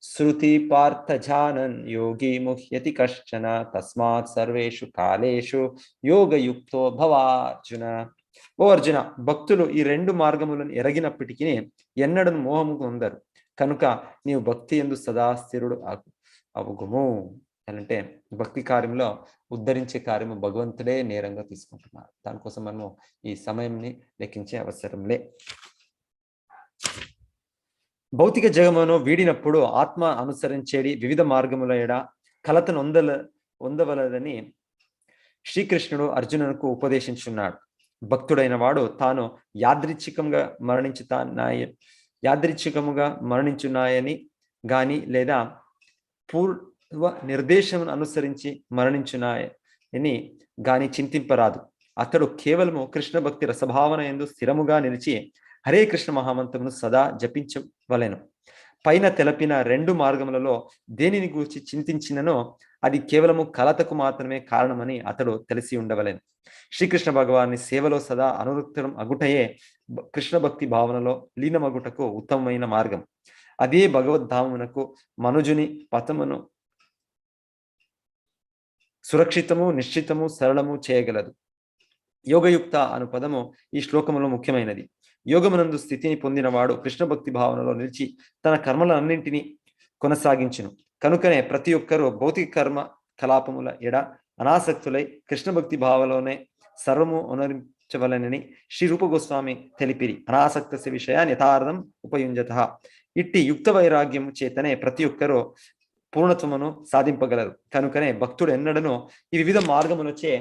శృతి పార్థ జానన్ యోగి ముహ్యతి కశ్చన తస్మాత్ సర్వేషు కాలేషు యోగయుక్తో భవార్జున. ఓ అర్జున, భక్తులు ఈ రెండు మార్గములను ఎరగినప్పటికీ ఎన్నడను మోహము పొందరు కనుక నీవు భక్తి యందు సదా స్థిరుడు అవుగుము. అంటే భక్తి కార్యంలో ఉద్ధరించే కార్యము భగవంతుడే నేరంగా తీసుకుంటున్నారు. దానికోసం మనము ఈ సమయంని లెక్కించే అవసరంలే. భౌతిక జగమును వీడినప్పుడు ఆత్మ అనుసరించేది వివిధ మార్గముల ఎడ కలతను పొందవలదని శ్రీకృష్ణుడు అర్జునునకు ఉపదేశించున్నాడు. భక్తుడైన వాడు తాను యాదృచ్ఛికంగా మరణించి యాదృచ్ఛికముగా మరణించున్నాయని గాని లేదా పూర్వ నిర్దేశమును అనుసరించి మరణించున్నాయని గాని చింతింపరాదు. అతడు కేవలము కృష్ణ భక్తి రసభావన యందు స్థిరముగా నిలిచి హరే కృష్ణ మహామంత్రమును సదా జపించవలెను. పైన తెలపిన రెండు మార్గములలో దేనిని గూర్చి చింతించిననో అది కేవలము కలతకు మాత్రమే కారణమని అతడు తెలిసి ఉండవలెను. శ్రీకృష్ణ భగవాని సేవలో సదా అనురక్తం అగుటయే కృష్ణ భక్తి భావనలో లీనమగుటకు ఉత్తమమైన మార్గం. అదే భగవద్ధామమునకు మనుజుని పథమును సురక్షితము, నిశ్చితము, సరళము చేయగలదు. యోగయుక్త అను పదము ఈ శ్లోకములో ముఖ్యమైనది. యోగమునందు స్థితిని పొందినవాడు కృష్ణ భక్తి భావనలో నిలిచి తన కర్మలన్నింటినీ కొనసాగించును. కనుకనే ప్రతి ఒక్కరూ భౌతిక కర్మ కలాపముల ఎడ అనాసక్తులై కృష్ణ భక్తి భావలోనే సర్వము ఉనరించవలనని శ్రీ రూప గోస్వామి తెలిపిరి. అనాసక్తస్య విషయాన్ యథార్థం ఉపయుంజతః. ఇట్టి యుక్త వైరాగ్యం చేతనే ప్రతి ఒక్కరూ పూర్ణత్వమును సాధింపగలరు. కనుకనే భక్తుడు ఎన్నడనో ఈ వివిధ మార్గములచే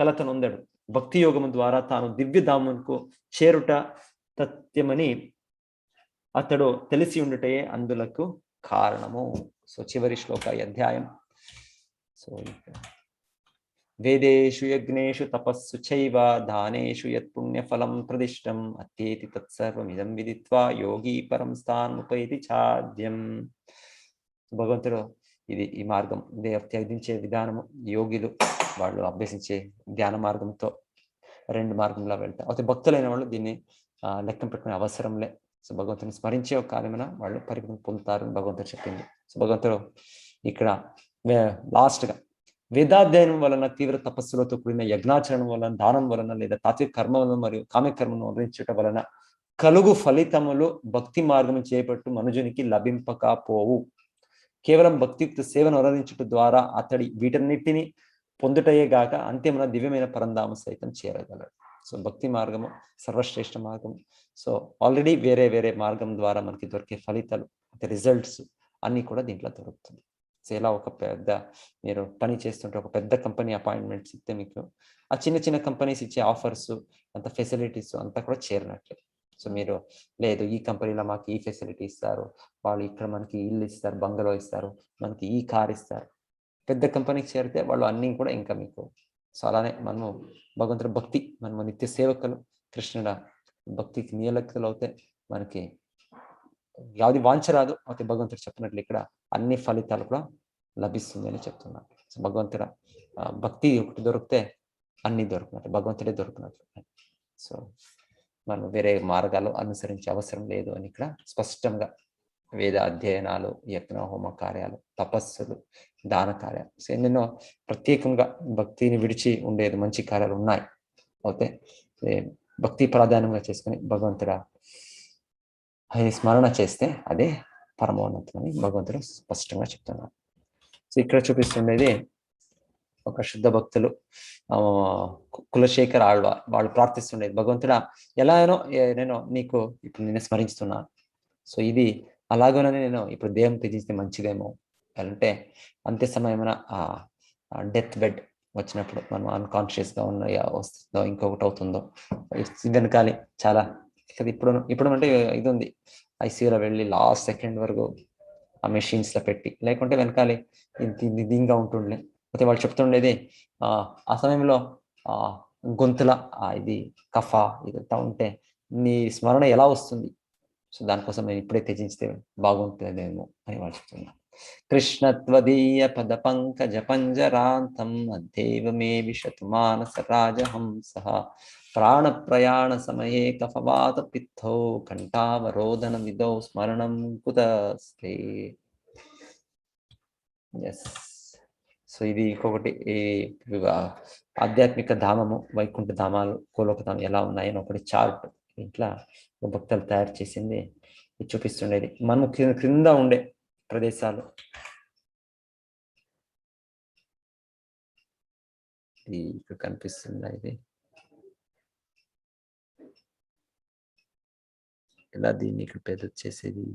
కలతనొందడు. భక్తి యోగము ద్వారా తాను దివ్యధామునకు చేరుట తథ్యమని అతడు తెలిసి ఉండుటయే అందులకు కారణము. సో చివరి శ్లోక ఈ అధ్యాయం. సో వేదేషు యజ్ఞేషు తపస్సు చైవ దానేషు యత్ పుణ్యఫలం ప్రదిష్టం అత్యేతి తత్సర్వమిదం విదిత్వా యోగి పరం స్థానముపైతి చాద్యం. భగవంతుడు ఈ మార్గం త్యజించే విధానము యోగిలు వాళ్ళు అభ్యసించే ధ్యాన మార్గంతో రెండు మార్గంలో వెళ్తారు. అయితే భక్తులైన వాళ్ళు దీన్ని లెక్కం పెట్టుకునే అవసరంలే. సో భగవంతుని స్మరించే ఒక కార్యమైన వాళ్ళు పరిపూర్ణ పొందుతారు అని భగవంతుడు చెప్పింది. సో భగవంతుడు ఇక్కడ లాస్ట్గా వేదాధ్యయనం వలన తీవ్ర తపస్సులతో కూడిన యజ్ఞాచరణం వలన దానం వలన లేదా తాత్విక కర్మ వలన మరియు కామ్యకర్మను వదిలించటం వలన కలుగు ఫలితములు భక్తి మార్గం చేపట్టు మనుజునికి లభింపకపోవు. కేవలం భక్తియుక్త సేవను వరదించుట ద్వారా అతడి వీటన్నిటిని పొందుటయే గాక అంత్యమున దివ్యమైన పరంధామ సైతం చేరగలడు. సో భక్తి మార్గము సర్వశ్రేష్ఠ మార్గము. సో ఆల్రెడీ వేరే వేరే మార్గం ద్వారా మనకి దొరికే ఫలితాలు రిజల్ట్స్ అన్నీ కూడా దీంట్లో దొరుకుతుంది. సో ఇలా ఒక పెద్ద మీరు పని చేస్తుంటే ఒక పెద్ద కంపెనీ అపాయింట్మెంట్స్ ఇస్తే మీకు ఆ చిన్న చిన్న కంపెనీస్ ఇచ్చే ఆఫర్స్ అంత ఫెసిలిటీస్ అంతా కూడా చేరినట్లే. సో మీరు లేదు ఈ కంపెనీలో మాకు ఈ ఫెసిలిటీ ఇస్తారు, వాళ్ళు ఇక్కడ మనకి ఇల్లు ఇస్తారు, బంగళో ఇస్తారు, మనకి ఈ కార్ ఇస్తారు. పెద్ద కంపెనీకి చేరితే వాళ్ళు అన్నీ కూడా ఇంకా మీకు. సో అలానే మనము భగవంతుడి భక్తి మనము నిత్య సేవకులు కృష్ణుడ భక్తికి నియలక్తులు అవుతే మనకి యావది వాంఛ రాదు. అయితే భగవంతుడు చెప్పినట్లు ఇక్కడ అన్ని ఫలితాలు కూడా లభిస్తుంది అని చెప్తున్నాను. సో భగవంతుడ భక్తి ఒకటి దొరికితే అన్ని దొరుకున్నట్టు, భగవంతుడే దొరుకున్నట్లు. సో మనం వేరే మార్గాలు అనుసరించే అవసరం లేదు అని ఇక్కడ స్పష్టంగా వేద అధ్యయనాలు, యజ్ఞ హోమ కార్యాలు, తపస్సులు, దాన కార్యాలు, సో ఎన్నెన్నో ప్రత్యేకంగా భక్తిని విడిచి ఉండేది మంచి కార్యాలు ఉన్నాయి. అయితే భక్తి ప్రాధాన్యంగా చేసుకుని భగవంతుడ ఆయన స్మరణ చేస్తే అదే పరమోన్నతం అని భగవంతుడు స్పష్టంగా చెప్తున్నారు. సో ఇక్కడ చూపిస్తుండేది ఒక శుద్ధ భక్తులు కులశేఖర్ ఆళ్వార్ వాళ్ళు ప్రార్థిస్తుండేది, భగవంతుడా ఎలాగనో నేను నీకు ఇప్పుడు నిన్ను స్మరిస్తున్నాను. సో ఇది అలాగనే నేను ఇప్పుడు దేహం త్యజిస్తే మంచిదేమో అంటే అంత్య సమయమైన డెత్ బెడ్ వచ్చినప్పుడు మనం అన్కాన్షియస్గా వస్తుందో ఇంకొకటి అవుతుందో వెనకాలి చాలా ఇప్పుడు అంటే ఇది ఉంది, ఐసీయూలో వెళ్ళి లాస్ట్ సెకండ్ వరకు ఆ మెషిన్స్లో పెట్టి, లేకుంటే వెనకాలి దీనిగా ఉంటుండే. అయితే వాళ్ళు చెప్తుండేది ఆ సమయంలో గొంతుల ఇది కఫ ఇదంతా ఉంటే నీ స్మరణ ఎలా వస్తుంది, సో దానికోసం నేను ఇప్పుడే త్యజించితే బాగుంటుందేమో అని వాళ్ళు చెప్తున్నారు. కృష్ణత్వదీయ పద పంకజ పంజరాంతం అద్దేవ మే విశతు మానస రాజహంస ప్రాణ ప్రయాణ సమయే కఫవాత పిత్తో కంఠావరోధన విధౌ స్మరణం కుతస్తే. ఎస్, సో ఇది ఇంకొకటి ఈ ఆధ్యాత్మిక ధామము, వైకుంఠ ధామాలు, గోలోక ధామం ఎలా ఉన్నాయని ఒకటి చార్ట్ ఇంట్లో భక్తులు తయారు చేసింది ఇది చూపిస్తుండేది. మనం క్రింద ఉండే ప్రదేశాలు ఇక్కడ కనిపిస్తుందా, ఇది ఎలా దీన్ని ఇక్కడ పెద్ద చేసేది.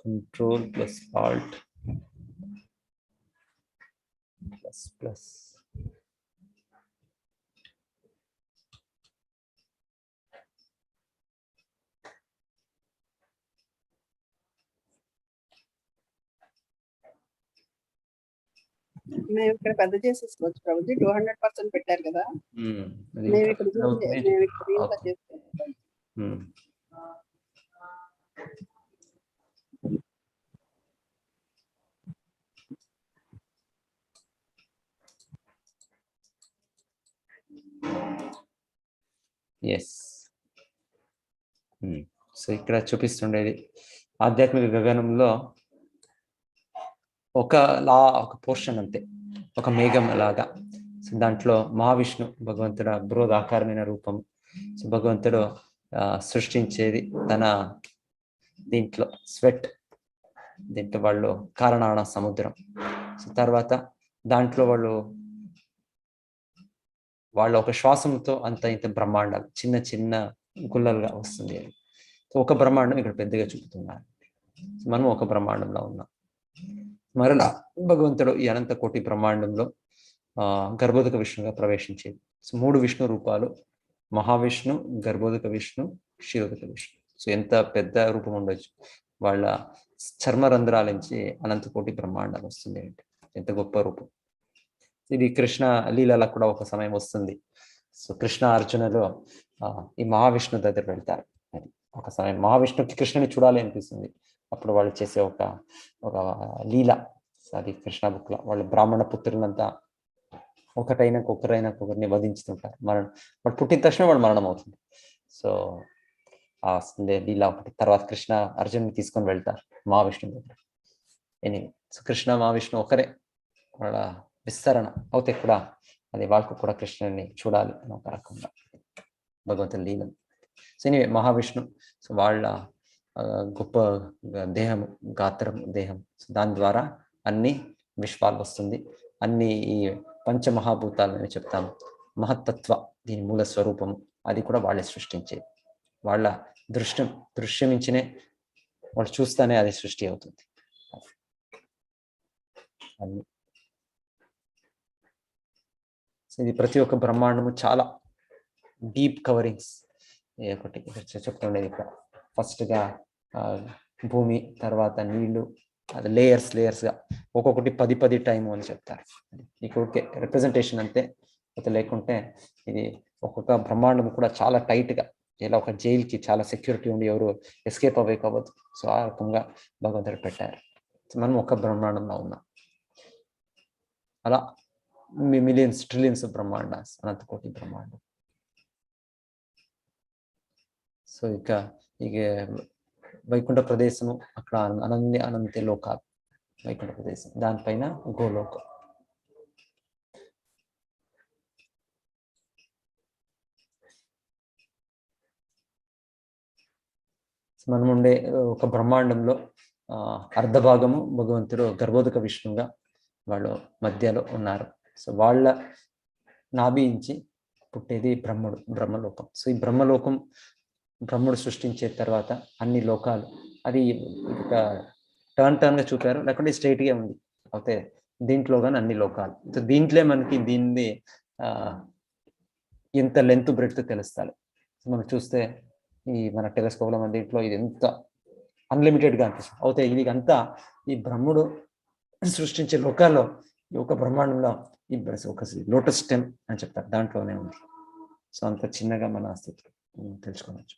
Control plus Alt plus plus. మేము ఇక్కడ పెద్ద చేసేసుకోవచ్చు ప్రభుజీ 200% పెట్టారు కదా అది మేము ఇంకా ఇక్కడ పెద్ద అవుతుంది. మేము ఇక్కడ ఇంత Okay. చేసుకోవచ్చు. ఎస్. సో ఇక్కడ చూపిస్తుండేది ఆధ్యాత్మిక గగనంలో ఒక పోర్షన్ అంతే, ఒక మేఘం లాగా. సో దాంట్లో మహావిష్ణు భగవంతుడు బృహదాకారమైన రూపం. సో భగవంతుడు సృష్టించేది తన దీంట్లో స్వెట్, దీంట్లో వాళ్ళు కారణాన సముద్రం. సో తర్వాత దాంట్లో వాళ్ళు ఒక శ్వాసంతో అంత ఇంత బ్రహ్మాండాలు చిన్న చిన్న గుల్లలుగా వస్తుంది. అది ఒక బ్రహ్మాండం ఇక్కడ పెద్దగా చూపుతున్నారు. మనం ఒక బ్రహ్మాండంలో ఉన్నాం. మరలా భగవంతుడు ఈ అనంత కోటి బ్రహ్మాండంలో గర్భోదక విష్ణుగా ప్రవేశించేది. సో 3 విష్ణు రూపాలు, మహావిష్ణు, గర్భోదక విష్ణు, క్షీరోదక విష్ణు. సో ఎంత పెద్ద రూపం ఉండొచ్చు. వాళ్ళ చర్మరంధ్రాల నుంచి అనంత కోటి బ్రహ్మాండాలు వస్తుంది. ఎంత గొప్ప రూపం. ఇది కృష్ణ లీలలో కూడా ఒక సమయం వస్తుంది. సో కృష్ణ అర్జునులు ఈ మహావిష్ణు దగ్గర వెళ్తారు. అది ఒక సమయం మహావిష్ణుకి కృష్ణుని చూడాలి అనిపిస్తుంది. అప్పుడు వాళ్ళు చేసే ఒక లీల. అది కృష్ణ బుక్ లో వాళ్ళు బ్రాహ్మణ పుత్రులంతా ఒకరిని వధించుతుంటారు. వాడు పుట్టిన తక్షణం వాడు మరణం అవుతుంది. సో ఆ లీల ఒకటి. తర్వాత కృష్ణ అర్జునుని తీసుకొని వెళ్తారు మహావిష్ణు దగ్గర. ఎనీవే, సో కృష్ణ మహావిష్ణు ఒకరే. వాళ్ళ విస్తరణ అవుతే కూడా అది వాళ్ళకు కూడా కృష్ణుని చూడాలి అని ఒక రకంగా భగవంతుని లీలం. సో ఎనీవే మహావిష్ణు, సో వాళ్ళ గొప్ప దేహము, గాత్రం, దేహం. సో దాని ద్వారా అన్ని విశ్వాలు వస్తుంది. అన్ని ఈ పంచమహాభూతాలని చెప్తాము. మహత్తత్వ దీని మూల స్వరూపము అది కూడా వాళ్ళే సృష్టించేది. వాళ్ళ దృశ్యమించినే వాళ్ళు చూస్తానే అది సృష్టి అవుతుంది. అన్ని ఇది ప్రతి ఒక్క బ్రహ్మాండము చాలా డీప్ కవరింగ్స్. ఒకటి చెప్తుండేది ఇక్కడ ఫస్ట్గా భూమి, తర్వాత నీళ్లు, అది లేయర్స్గా ఒక్కొక్కటి 10 టైము అని చెప్తారు. ఇక్కడ రిప్రజెంటేషన్ అంతే. లేకుంటే ఇది ఒక్కొక్క బ్రహ్మాండం కూడా చాలా టైట్గా, ఇలా ఒక జైలుకి చాలా సెక్యూరిటీ ఉండి ఎవరు ఎస్కేప్ అవ్వకపోవద్దు. సో ఆ రకంగా భగవంతుడు పెట్టారు. మనం ఒక బ్రహ్మాండంలో ఉన్నాం. అలా మిలియన్స్ ట్రిలియన్స్ బ్రహ్మాండాస్, అనంత కోటి బ్రహ్మాండం. సో ఇక వైకుంఠ ప్రదేశము, అక్కడ అనంతే లోకాలు. వైకుంఠ ప్రదేశం దానిపైన గోలోకం. మనం ఉండే ఒక బ్రహ్మాండంలో అర్ధభాగము భగవంతుడు గర్భోదక విష్ణువుగా వాళ్ళు మధ్యలో ఉన్నారు. సో వాళ్ళ నాభించి పుట్టేది బ్రహ్మలోకం. సో ఈ బ్రహ్ముడు సృష్టించే తర్వాత అన్ని లోకాలు, అది ఒక టర్న్గా చూపారు, లేకుంటే స్ట్రైట్గా ఉంది. అయితే దీంట్లో కానీ అన్ని లోకాలు. సో దీంట్లో మనకి దీన్ని ఎంత లెంత్ బ్రెడ్త్ తెలుస్తాయి. సో మనం చూస్తే ఈ మన టెలిస్కోప్లో మన దీంట్లో ఇది ఎంత అన్లిమిటెడ్గా అనిపిస్తుంది. అయితే ఇది అంతా ఈ బ్రహ్ముడు సృష్టించే లోకాల్లో ఈ ఒక బ్రహ్మాండంలో ఈ ఒక లోటస్ స్టెమ్ అని చెప్తారు, దాంట్లోనే ఉంది. సో అంత చిన్నగా మన స్థితిలో తెలుసుకోవచ్చు.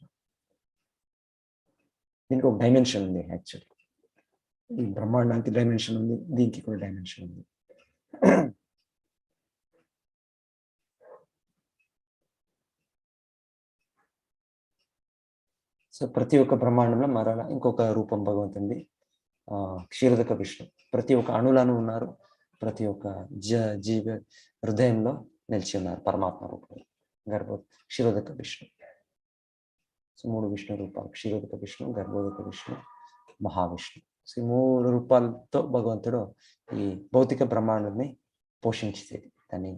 దీనికి ఒక డైమెన్షన్ ఉంది. యాక్చువల్లీ ఈ బ్రహ్మాండానికి డైమెన్షన్ ఉంది, దీనికి కూడా డైమెన్షన్ ఉంది. సో ప్రతి ఒక్క బ్రహ్మాండంలో మరలా ఇంకొక రూపం భగవంతుంది, క్షీరోదక విష్ణు. ప్రతి ఒక్క అణులను ఉన్నారు, ప్రతి ఒక్క జీవ హృదయంలో నిలిచి ఉన్నారు పరమాత్మ రూపంలో. క్షీరోదక విష్ణు. సో 3 విష్ణు రూపాలు, క్షీరోదక విష్ణు, గర్భోదక విష్ణు, మహావిష్ణు. సో ఈ 3 రూపాలతో భగవంతుడు ఈ భౌతిక బ్రహ్మాండాన్ని పోషించేది, దాన్ని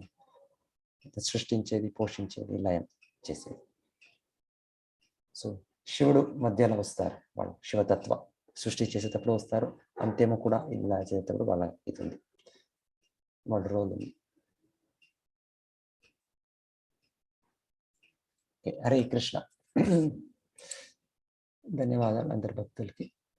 సృష్టించేది, పోషించేది, లయం చేసేది. సో శివుడు మధ్యలో వస్తారు, వాళ్ళు శివతత్వ సృష్టి చేసేటప్పుడు వస్తారు, అంత్యము కూడా ఇలా చేసేటప్పుడు వాళ్ళ అవుతుంది. 3 రోజులు. హరే కృష్ణ. ధన్యవాదాలు అందరి భక్తులకి.